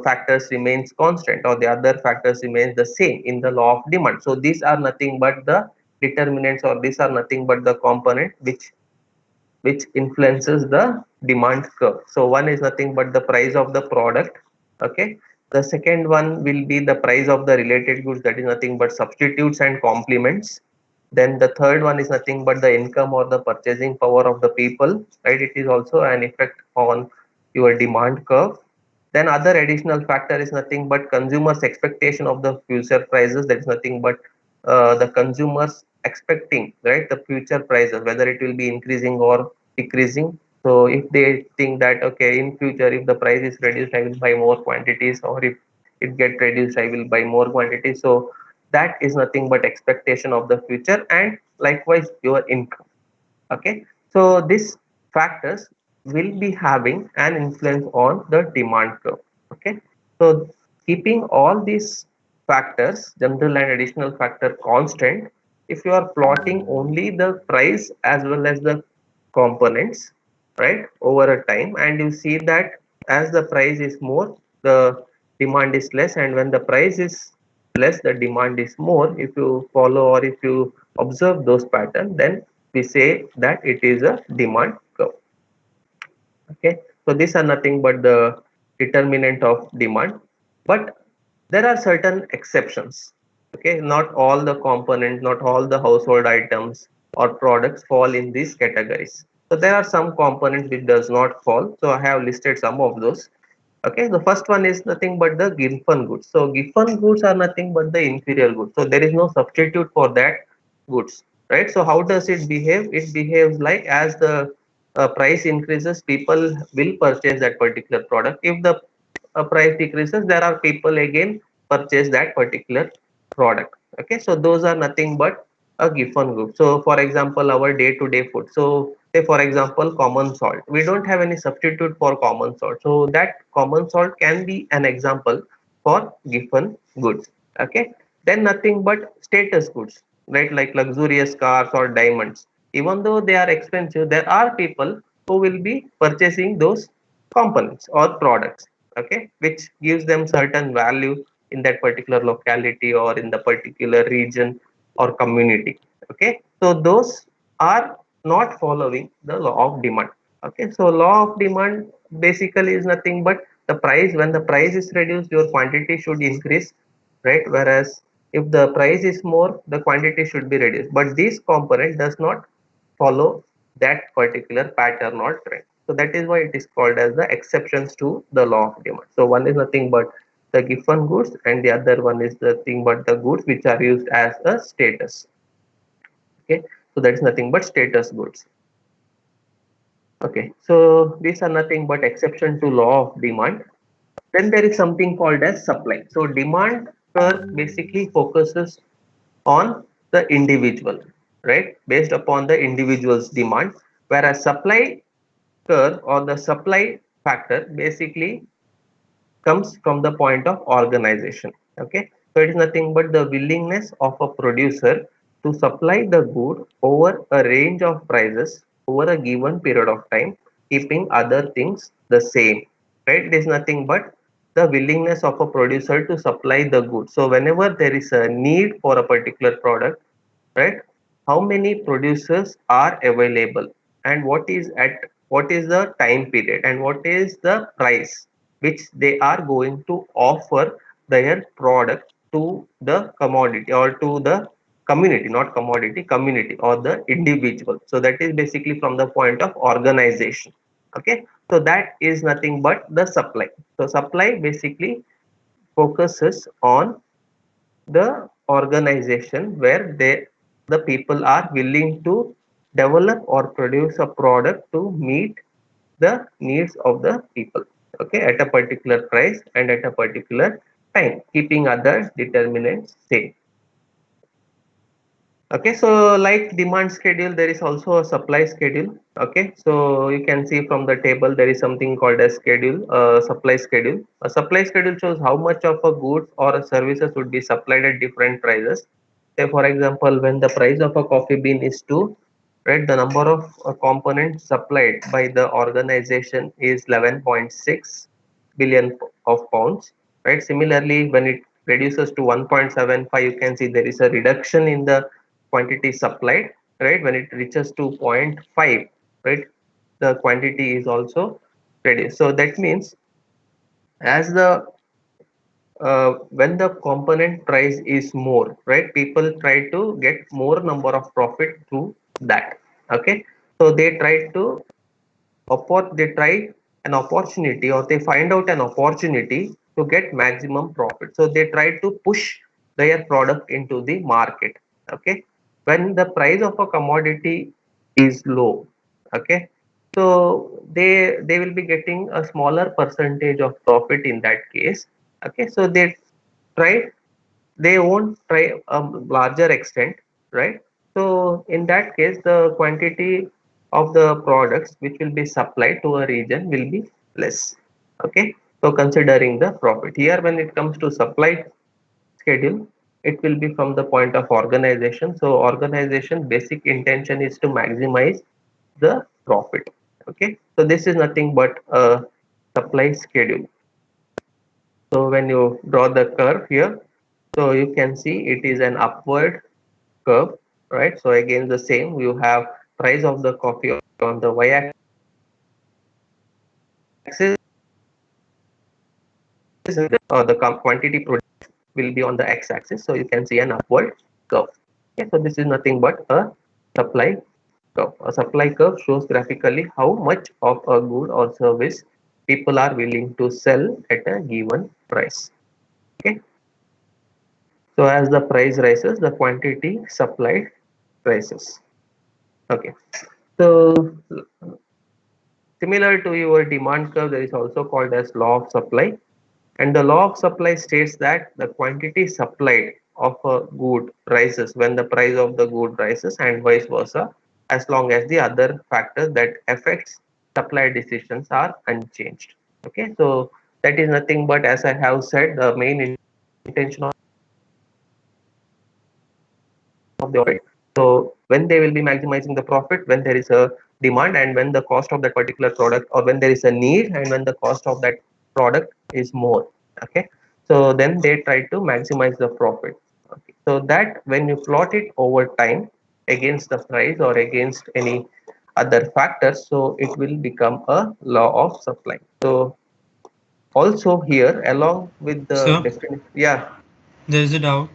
factors remains constant or the other factors remains the same in the law of demand. So these are nothing but the determinants or these are nothing but the component which influences the demand curve. So one is nothing but the price of the product. Okay. The second one will be the price of the related goods, that is nothing but substitutes and complements. Then the third one is nothing but the income or the purchasing power of the people, right? It is also an effect on your demand curve. Then other additional factor is nothing but consumers expectation of the future prices, that is nothing but the consumers expecting, right, the future prices whether it will be increasing or decreasing. So if they think that okay, in future if the price is reduced I will buy more quantities, or if it get reduced I will buy more quantities. So that is nothing but expectation of the future, and likewise your income. Okay, so these factors will be having an influence on the demand curve. Okay, so keeping all these factors, general and additional factor, constant, if you are plotting only the price as well as the components, right, over a time, and you see that as the price is more the demand is less, and when the price is less the demand is more. If you follow or if you observe those patterns, then we say that it is a demand curve. Okay, so these are nothing but the determinant of demand, but there are certain exceptions. Okay, not all the components, not all the household items or products fall in these categories. So there are some components which does not fall, so I have listed some of those. Okay, the first one is nothing but the giffen goods. So giffen goods are nothing but the inferior goods, so there is no substitute for that goods, right? So how does it behave? It behaves like as the price increases people will purchase that particular product. If the price decreases, there are people again purchase that particular product. Okay, so those are nothing but a given group. So for example, our day-to-day food, so say for example common salt, we don't have any substitute for common salt, so that common salt can be an example for given goods. Okay, then nothing but status goods, right, like luxurious cars or diamonds. Even though they are expensive, there are people who will be purchasing those components or products, okay, which gives them certain value in that particular locality or in the particular region or community. Okay, so those are not following the law of demand. Okay, so law of demand basically is nothing but the price, when the price is reduced your quantity should increase, right, whereas if the price is more the quantity should be reduced, but this component does not follow that particular pattern or trend. So that is why it is called as the exceptions to the law of demand. So one is nothing but the given goods, and the other one is the thing but the goods which are used as a status. Okay, so that is nothing but status goods. Okay, so these are nothing but exception to law of demand. Then there is something called as supply. So demand curve basically focuses on the individual, right? Based upon the individual's demand, whereas supply curve or the supply factor basically comes from the point of organization. Okay, so it is nothing but the willingness of a producer to supply the good over a range of prices over a given period of time, keeping other things the same. Right, it is nothing but the willingness of a producer to supply the good. So whenever there is a need for a particular product, right, how many producers are available, and what is the time period, and what is the price which they are going to offer their product to the commodity or to the community, not commodity, community or the individual. So that is basically from the point of organization. Okay, so that is nothing but the supply. So supply basically focuses on the organization where the people are willing to develop or produce a product to meet the needs of the people, okay, at a particular price and at a particular time, keeping other determinants same. Okay, so like demand schedule, there is also a supply schedule. Okay, so you can see from the table there is something called a schedule, supply schedule. A supply schedule shows how much of a goods or a services would be supplied at different prices. Say for example, when the price of a coffee bean is 2, right, the number of components supplied by the organization is 11.6 billion of pounds. Right. Similarly, when it reduces to 1.75, you can see there is a reduction in the quantity supplied, right? When it reaches to zero point 0.5, right, the quantity is also reduced. So that means as the when the component price is more, right, people try to get more number of profit through that. Okay, so they try an opportunity, or they find out an opportunity to get maximum profit, so they try to push their product into the market. Okay, when the price of a commodity is low, okay, so they will be getting a smaller percentage of profit in that case. Okay, so try they won't try a larger extent, right? So in that case, the quantity of the products which will be supplied to a region will be less. Okay, so considering the profit here, when it comes to supply schedule, it will be from the point of organization. So organization basic intention is to maximize the profit. Okay, so this is nothing but a supply schedule. So when you draw the curve here, so you can see it is an upward curve, right? So again the same, you have price of the coffee on the y-axis, or the quantity produced will be on the x-axis. So you can see an upward curve. Okay, so this is nothing but a supply curve. A supply curve shows graphically how much of a good or service people are willing to sell at a given price. Okay, so as the price rises, the quantity supplied rises. Okay, so similar to your demand curve, there is also called as law of supply. And the law of supply states that the quantity supplied of a good rises when the price of the good rises, and vice versa, as long as the other factors that affects supply decisions are unchanged. Okay, so that is nothing but, as I have said, the main intention of the audit. So when they will be maximizing the profit, when there is a demand, and when the cost of that particular product, or when there is a need and when the cost of that product is more. Okay, so then they try to maximize the profit. Okay, so that when you plot it over time against the price or against any other factors, so it will become a law of supply. So also here, along with the Sir, definition, yeah, there is a doubt.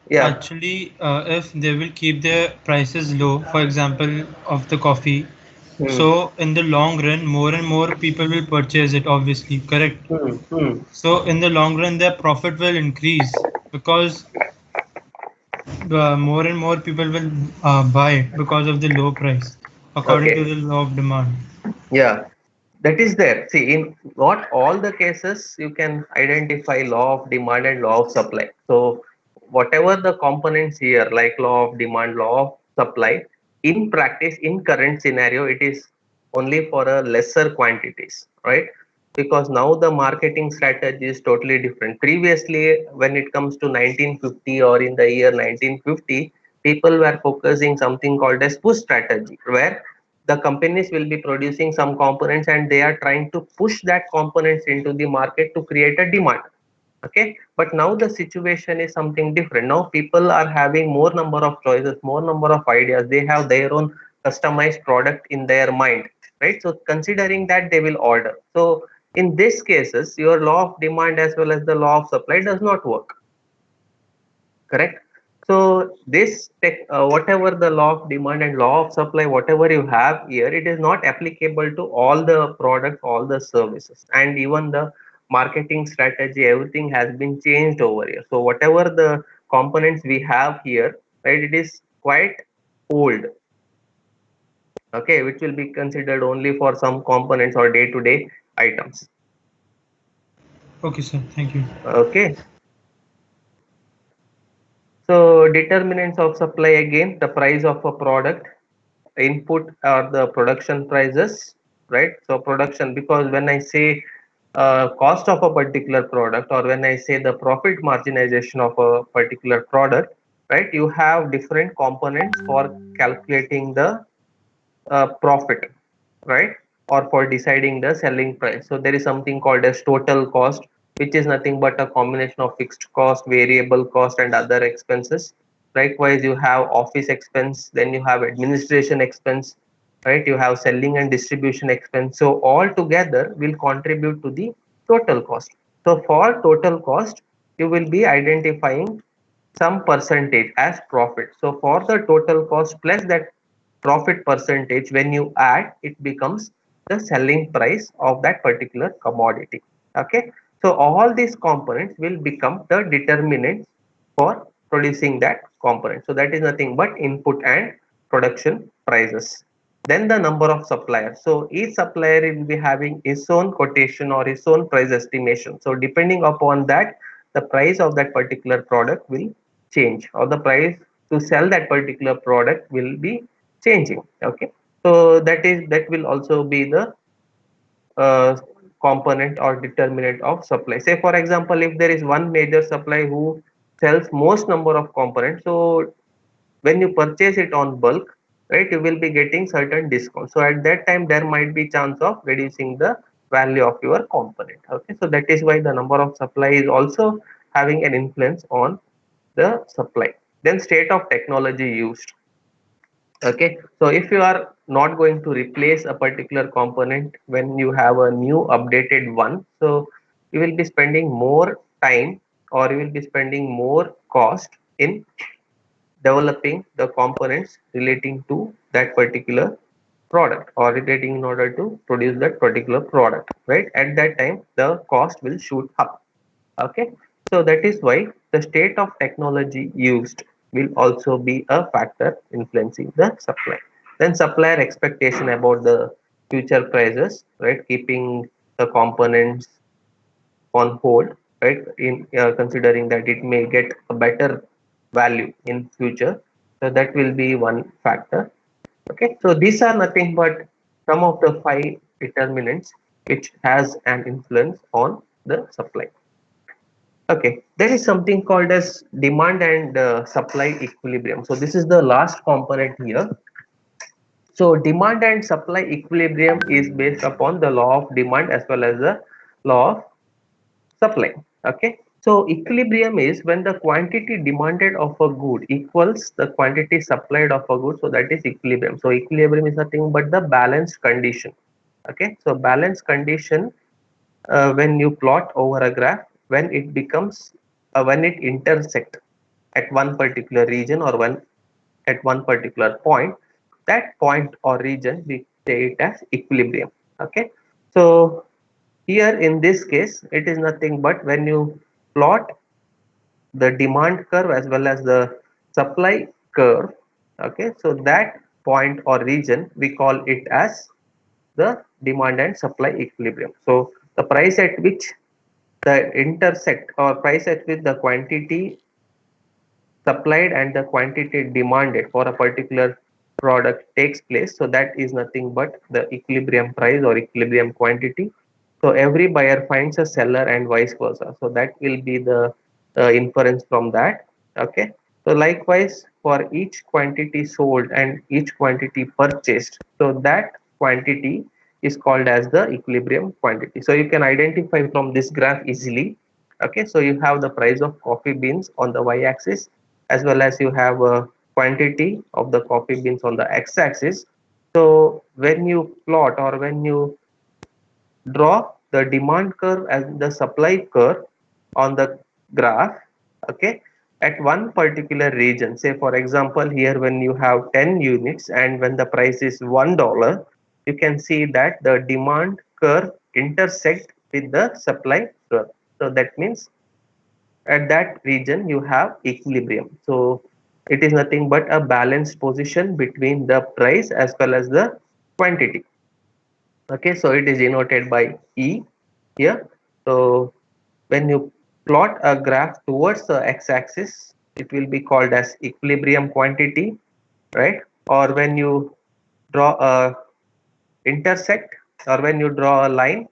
Yeah. Actually, if they will keep their prices low, for example, of the coffee, Hmm. so in the long run, more and more people will purchase it, obviously, correct? Hmm. Hmm. So in the long run, their profit will increase because more and more people will buy it because of the low price, according to Okay. the law of demand. Yeah. That is there. See, in not all the cases you can identify law of demand and law of supply. So whatever the components here, like law of demand, law of supply, in practice, in current scenario, it is only for a lesser quantities, right? Because now the marketing strategy is totally different. Previously, when it comes to 1950 or in the year 1950, people were focusing something called as push strategy, where the companies will be producing some components and they are trying to push that components into the market to create a demand. Okay, but now the situation is something different. Now people are having more number of choices, more number of ideas. They have their own customized product in their mind, right? So considering that, they will order. So in these cases, your law of demand as well as the law of supply does not work. Correct. So this tech, whatever the law of demand and law of supply, whatever you have here, it is not applicable to all the products, all the services, and even the marketing strategy, everything has been changed over here. So whatever the components we have here, right, it is quite old. Okay, which will be considered only for some components or day-to-day items. Okay, sir. Thank you. Okay. So determinants of supply, again, the price of a product, input or the production prices, right? So production, because when I say cost of a particular product, or when I say the profit marginalization of a particular product, right, you have different components for calculating the profit, right, or for deciding the selling price. So there is something called as total cost, which is nothing but a combination of fixed cost, variable cost, and other expenses. Likewise, you have office expense, then you have administration expense, right? You have selling and distribution expense. So all together will contribute to the total cost. So for total cost, you will be identifying some percentage as profit. So for the total cost plus that profit percentage, when you add, it becomes the selling price of that particular commodity. Okay. So all these components will become the determinants for producing that component. So that is nothing but input and production prices. Then the number of suppliers. So each supplier will be having his own quotation or his own price estimation. So depending upon that, the price of that particular product will change, or the price to sell that particular product will be changing. Okay. So that will also be the uh, component or determinant of supply. Say for example, if there is one major supply who sells most number of components, so when you purchase it on bulk, right, you will be getting certain discount. So at that time there might be chance of reducing the value of your component. Okay, so that is why the number of supply is also having an influence on the supply. Then state of technology used. Okay, so if you are not going to replace a particular component when you have a new updated one, so you will be spending more time, or you will be spending more cost in developing the components relating to that particular product, or relating in order to produce that particular product, right? At that time the cost will shoot up. Okay, so that is why the state of technology used will also be a factor influencing the supply. Then supplier expectation about the future prices, right, keeping the components on hold, right, in considering that it may get a better value in future. So that will be one factor. Okay, so these are nothing but some of the five determinants which has an influence on the supply. Okay, there is something called as demand and supply equilibrium. So this is the last component here. So demand and supply equilibrium is based upon the law of demand as well as the law of supply. Okay, so equilibrium is when the quantity demanded of a good equals the quantity supplied of a good. So that is equilibrium. So equilibrium is nothing but the balanced condition. Okay, so balanced condition, when you plot over a graph, when it becomes when it intersect, at one particular region or one at one particular point. That point or region we say it as equilibrium. Okay, so here in this case it is nothing but when you plot the demand curve as well as the supply curve. Okay, so that point or region we call it as the demand and supply equilibrium. So the price at which the intersect or price at which the quantity supplied and the quantity demanded for a particular product takes place, so that is nothing but the equilibrium price or equilibrium quantity. So every buyer finds a seller and vice versa, so that will be the inference from that. Okay, so likewise for each quantity sold and each quantity purchased, so that quantity is called as the equilibrium quantity. So you can identify from this graph easily. Okay, so you have the price of coffee beans on the y-axis as well as you have a quantity of the coffee beans on the x-axis. So when you plot or when you draw the demand curve and the supply curve on the graph, okay, at one particular region, say for example here when you have 10 units and when the price is $1, you can see that the demand curve intersect with the supply curve. So that means at that region you have equilibrium. So it is nothing but a balanced position between the price as well as the quantity. Okay, so it is denoted by E here. So when you plot a graph towards the x-axis, it will be called as equilibrium quantity, right? Or when you draw a intersect or when you draw a line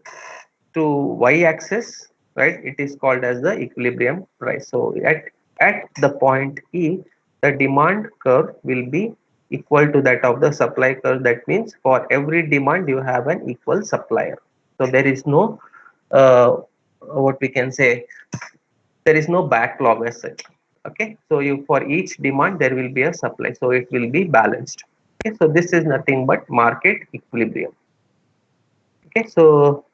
to y-axis, right, it is called as the equilibrium price. So at the point E, the demand curve will be equal to that of the supply curve. That means for every demand you have an equal supplier. So there is no what we can say, there is no backlog as such. Okay, so you for each demand there will be a supply, so it will be balanced. Okay, so this is nothing but market equilibrium. Okay, so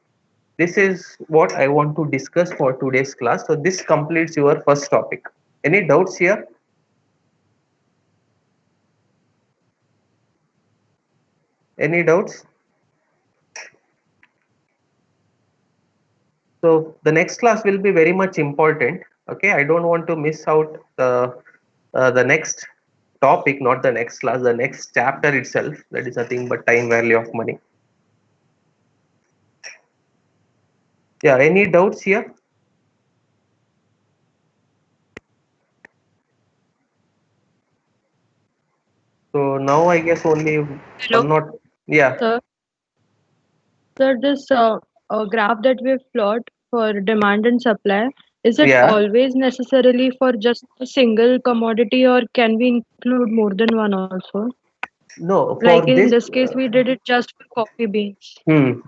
this is what I want to discuss for today's class. So this completes your first topic. Any doubts here? Any doubts? So the next class will be very much important. Okay, I don't want to miss out the next topic, not the next class, the next chapter itself. That is nothing but time value of money. Yeah, any doubts here? So now I guess only Hello, one not. Yeah, sir. Sir, this graph that we've plot for demand and supply, is it yeah. always necessarily for just a single commodity or can we include more than one also? No, Like for in this. this case, we did it just for coffee beans. Hmm.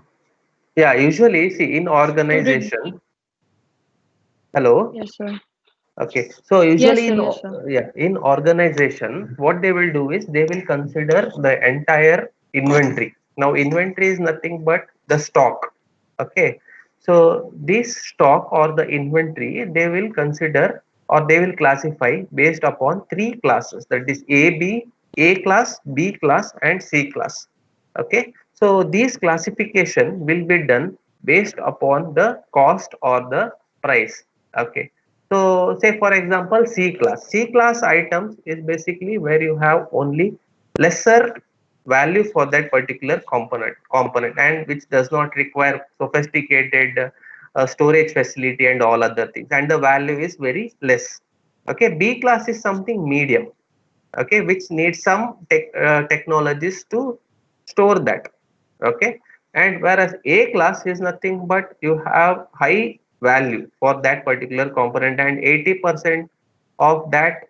Yeah, usually see in Should it be? organization. Hello. Yes, sir. Okay, so Yes, usually sir. in Yes, sir. yeah, in organization, what they will do is they will consider the entire inventory. Now, inventory is nothing but the stock. Okay, so this stock or the inventory they will consider or they will classify based upon three classes. That is A class, B class, and C class. Okay, so this classification will be done based upon the cost or the price. Okay, so say for example C class. C class items is basically where you have only lesser value for that particular component and which does not require sophisticated storage facility and all other things, and the value is very less. Okay, B class is something medium, okay, which needs some technologies to store that. Okay, and whereas A class is nothing but you have high value for that particular component and 80% of that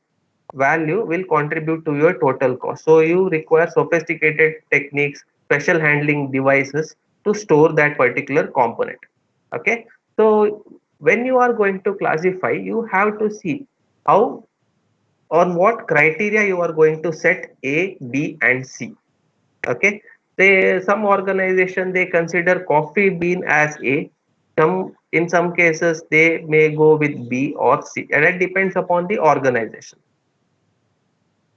value will contribute to your total cost, so you require sophisticated techniques, special handling devices to store that particular component. Okay, so when you are going to classify, you have to see how on what criteria you are going to set A, B, and C. Okay, they some organization they consider coffee bean as A, some In some cases, they may go with B or C, and it depends upon the organization.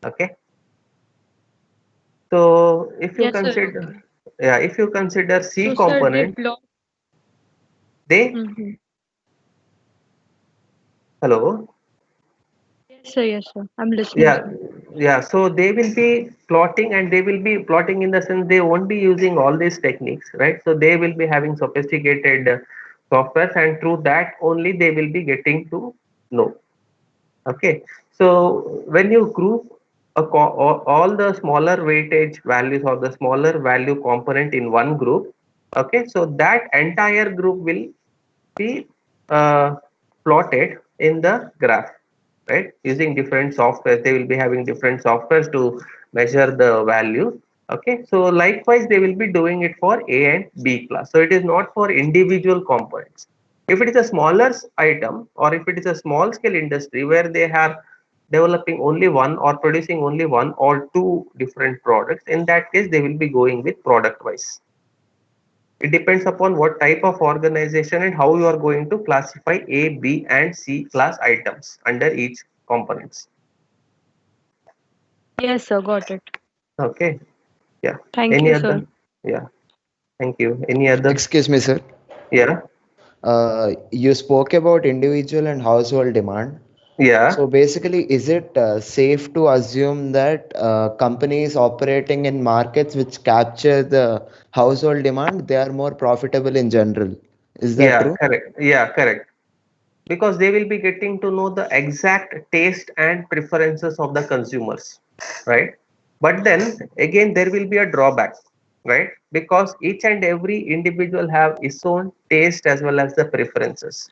Okay. So if you Yes, sir. consider, Okay. yeah, if you consider C So, sir, they component, plot. they, Mm-hmm. hello, Yes, sir. I'm listening, yeah, sir. yeah. So they will be plotting, and they will be plotting in the sense they won't be using all these techniques, right? So they will be having sophisticated softwares, and through that only they will be getting to know. Okay, so when you group all the smaller weightage values or the smaller value component in one group, okay, so that entire group will be uh, plotted in the graph, right? Using different softwares, they will be having different softwares to measure the value. Okay, so likewise, they will be doing it for A and B class. So it is not for individual components. If it is a smaller item, or if it is a small scale industry where they are developing only one or producing only one or two different products, in that case, they will be going with product wise. It depends upon what type of organization and how you are going to classify A, B, and C class items under each components. Yes, sir. Got it. Okay. Yeah. Thank Any you, sir. other? Yeah. Thank you. Any other? Excuse me, sir. Yeah. You spoke about individual and household demand. Yeah. So basically, is it safe to assume that companies operating in markets which capture the household demand, they are more profitable in general? Is that Yeah. true? Correct. Yeah. Correct. Because they will be getting to know the exact taste and preferences of the consumers, right? But then again, there will be a drawback, right? Because each and every individual have its own taste as well as the preferences.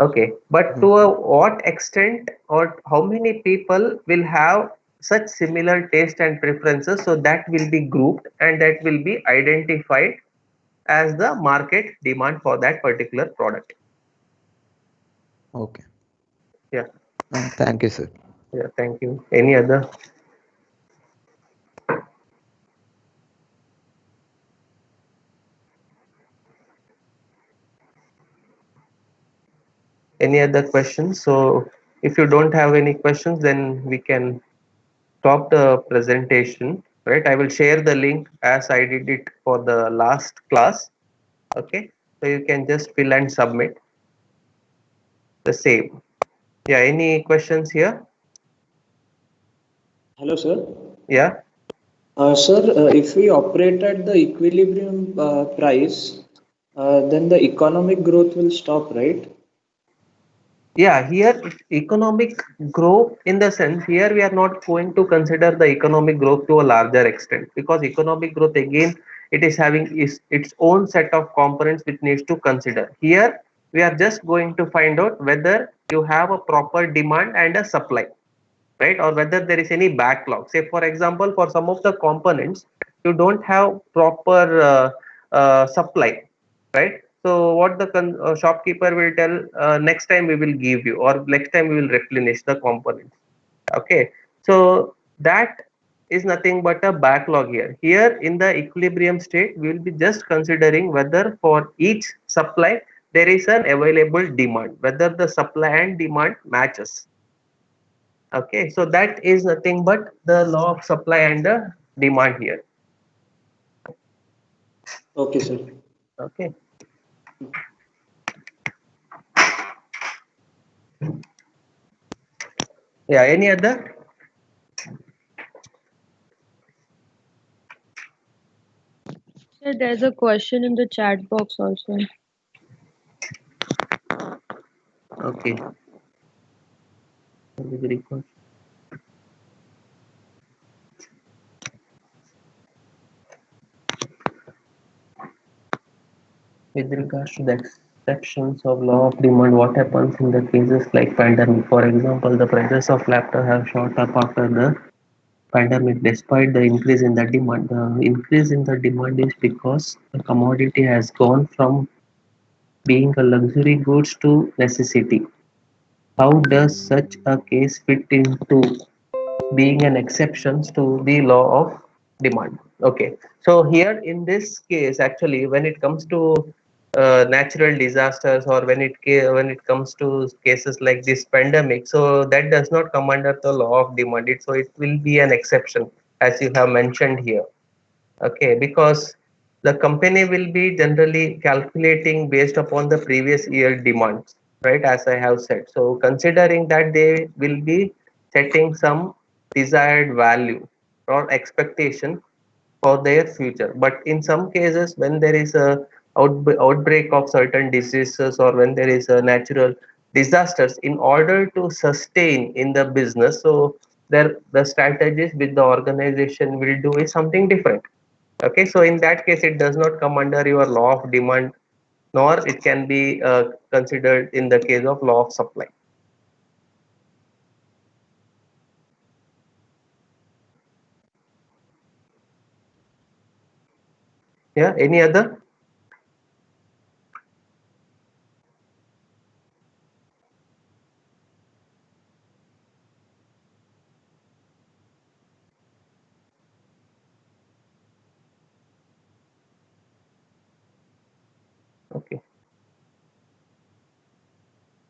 Okay, but to a what extent or how many people will have such similar taste and preferences, so that will be grouped and that will be identified as the market demand for that particular product. Okay. Yeah, Thank you, sir. yeah, thank you. Any other? Any other questions? So if you don't have any questions, then we can stop the presentation, right? I will share the link as I did it for the last class. Okay, so you can just fill and submit the same. Yeah, any questions here? Hello, sir. Yeah, Sir, if we operate at the equilibrium price, then the economic growth will stop, right? yeah, here economic growth, in the sense here we are not going to consider the economic growth to a larger extent, because economic growth again, it is having its own set of components which needs to consider. Here we are just going to find out whether you have a proper demand and a supply, right? Or whether there is any backlog. Say, for example, for some of the components, you don't have proper supply, right? So what the shopkeeper will tell, next time we will give you, or next time we will replenish the components. Okay, so that is nothing but a backlog here. Here in the equilibrium state, we will be just considering whether for each supply there is an available demand, whether the supply and demand matches. Okay, so that is nothing but the law of supply and the demand here. Okay, sir. Okay. Yeah, any other? Sir, there's a question in the chat box also. Okay. With regards to the exceptions of law of demand, what happens in the cases like pandemic? For example, the prices of laptop have shot up after the pandemic despite the increase in the demand. The increase in the demand is because the commodity has gone from being a luxury goods to necessity. How does such a case fit into being an exception to the law of demand? Okay, so here in this case, actually, when it comes to natural disasters, or when it comes to cases like this pandemic, so that does not come under the law of demand. So it will be an exception, as you have mentioned here. Okay, because the company will be generally calculating based upon the previous year demands, right? As I have said. So considering that, they will be setting some desired value or expectation for their future. But in some cases, when there is a outbreak of certain diseases, or when there is a natural disasters, in order to sustain in the business, so there the strategies which the organization will do is something different. Okay, so in that case, it does not come under your law of demand, nor it can be considered in the case of law of supply. Yeah, any other? Okay.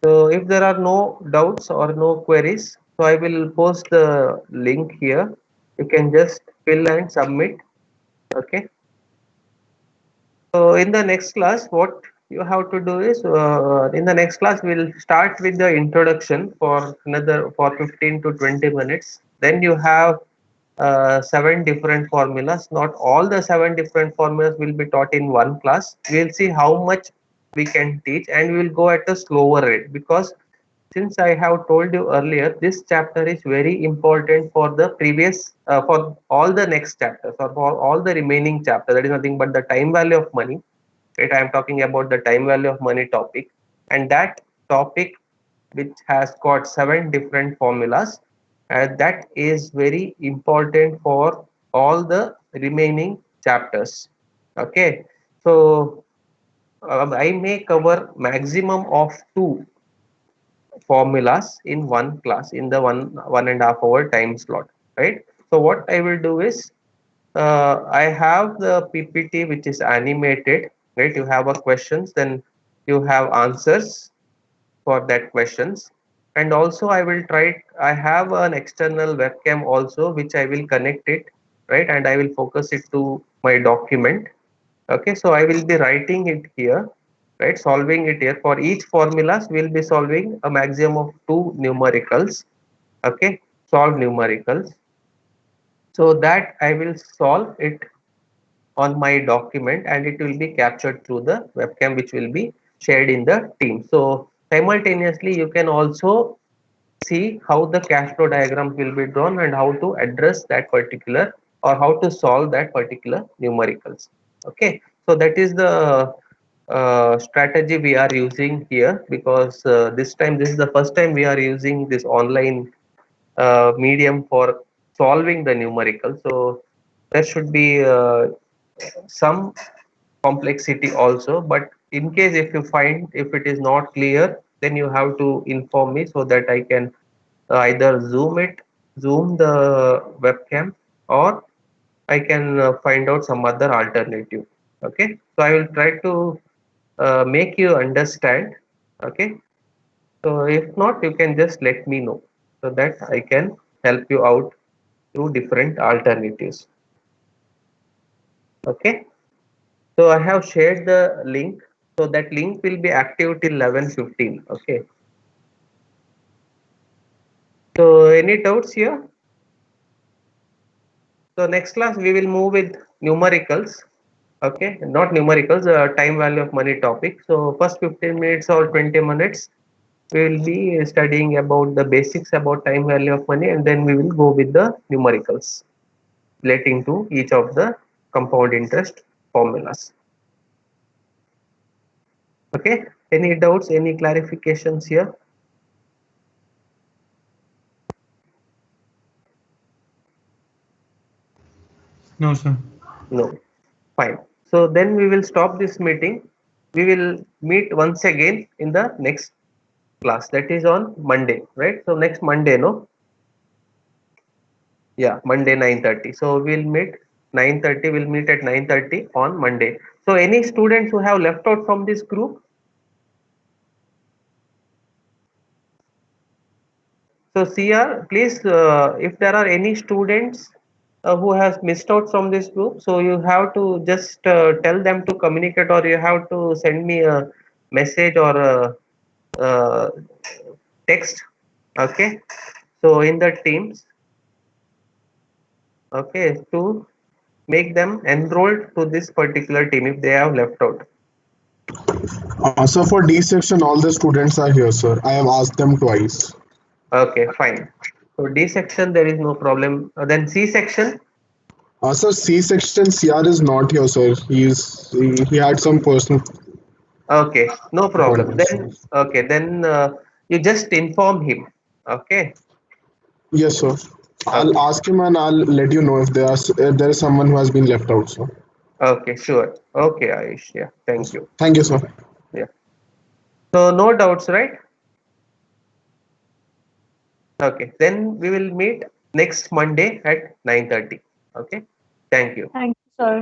So if there are no doubts or no queries, so I will post the link here. You can just fill and submit. Okay. So in the next class, what you have to do is, in the next class, we'll start with the introduction for another for 15 to 20 minutes. Then you have 7 different formulas. Not all the 7 different formulas will be taught in one class. We'll see how much we can teach, and we will go at a slower rate, because since I have told you earlier, this chapter is very important for the previous, for all the next chapters, or for all the remaining chapters. That is nothing but the time value of money. Right? I am talking about the time value of money topic, and that topic, which has got 7 different formulas, and that is very important for all the remaining chapters. Okay, so I may cover maximum of 2 formulas in one class, in the 1.5 hour time slot, right? So what I will do is, I have the PPT which is animated, right? You have a questions, then you have answers for that questions, and also I have an external webcam also, which I will connect it, right? And I will focus it to my document. Okay, so I will be writing it here, right? Solving it here. For each formulas, we'll be solving a maximum of 2 numericals. Okay, solve numericals. So that I will solve it on my document, and it will be captured through the webcam, which will be shared in the team. So simultaneously, you can also see how the cash flow diagrams will be drawn, and how to address that particular, or how to solve that particular numericals. Okay, so that is the strategy we are using here, because this is the first time we are using this online medium for solving the numerical. So there should be some complexity also, but in case if you find if it is not clear, then you have to inform me, so that I can either zoom the webcam, or I can find out some other alternative. Okay, so I will try to make you understand. Okay, so if not, you can just let me know, so that I can help you out through different alternatives. Okay, so I have shared the link, so that link will be active till 11:15. Okay, so any doubts here? So next class we will move with numericals. Okay, not numericals, time value of money topic. So first 15 minutes or 20 minutes, we will be studying about the basics about time value of money, and then we will go with the numericals relating to each of the compound interest formulas. Okay, any doubts, any clarifications here? No, sir. No, fine. So then we will stop this meeting. We will meet once again in the next class, that is on Monday, right? So next Monday, no? Yeah, Monday 9:30. So we'll meet 9:30. We'll meet at 9:30 on Monday. So any students who have left out from this group? So CR, please, if there are any students who has missed out from this group, so you have to just tell them to communicate, or you have to send me a message or a, text. Okay. So in the teams, okay, to make them enrolled to this particular team if they have left out. So for D section, all the students are here, sir. I have asked them twice. Okay, fine. So D section, there is no problem. Then C section. Sir, C section CR is not here, sir. He had some personal Okay, no problem. appointments. Then okay, then you just inform him. Okay. Yes, sir. I'll Okay. ask him and I'll let you know if there is someone who has been left out, sir. Okay, sure. Okay, Ayush. Yeah, thank Yes. you. Thank you, sir. Yeah. So no doubts, right? Okay. Then we will meet next Monday at 9:30. Okay. Thank you. Thank you, sir.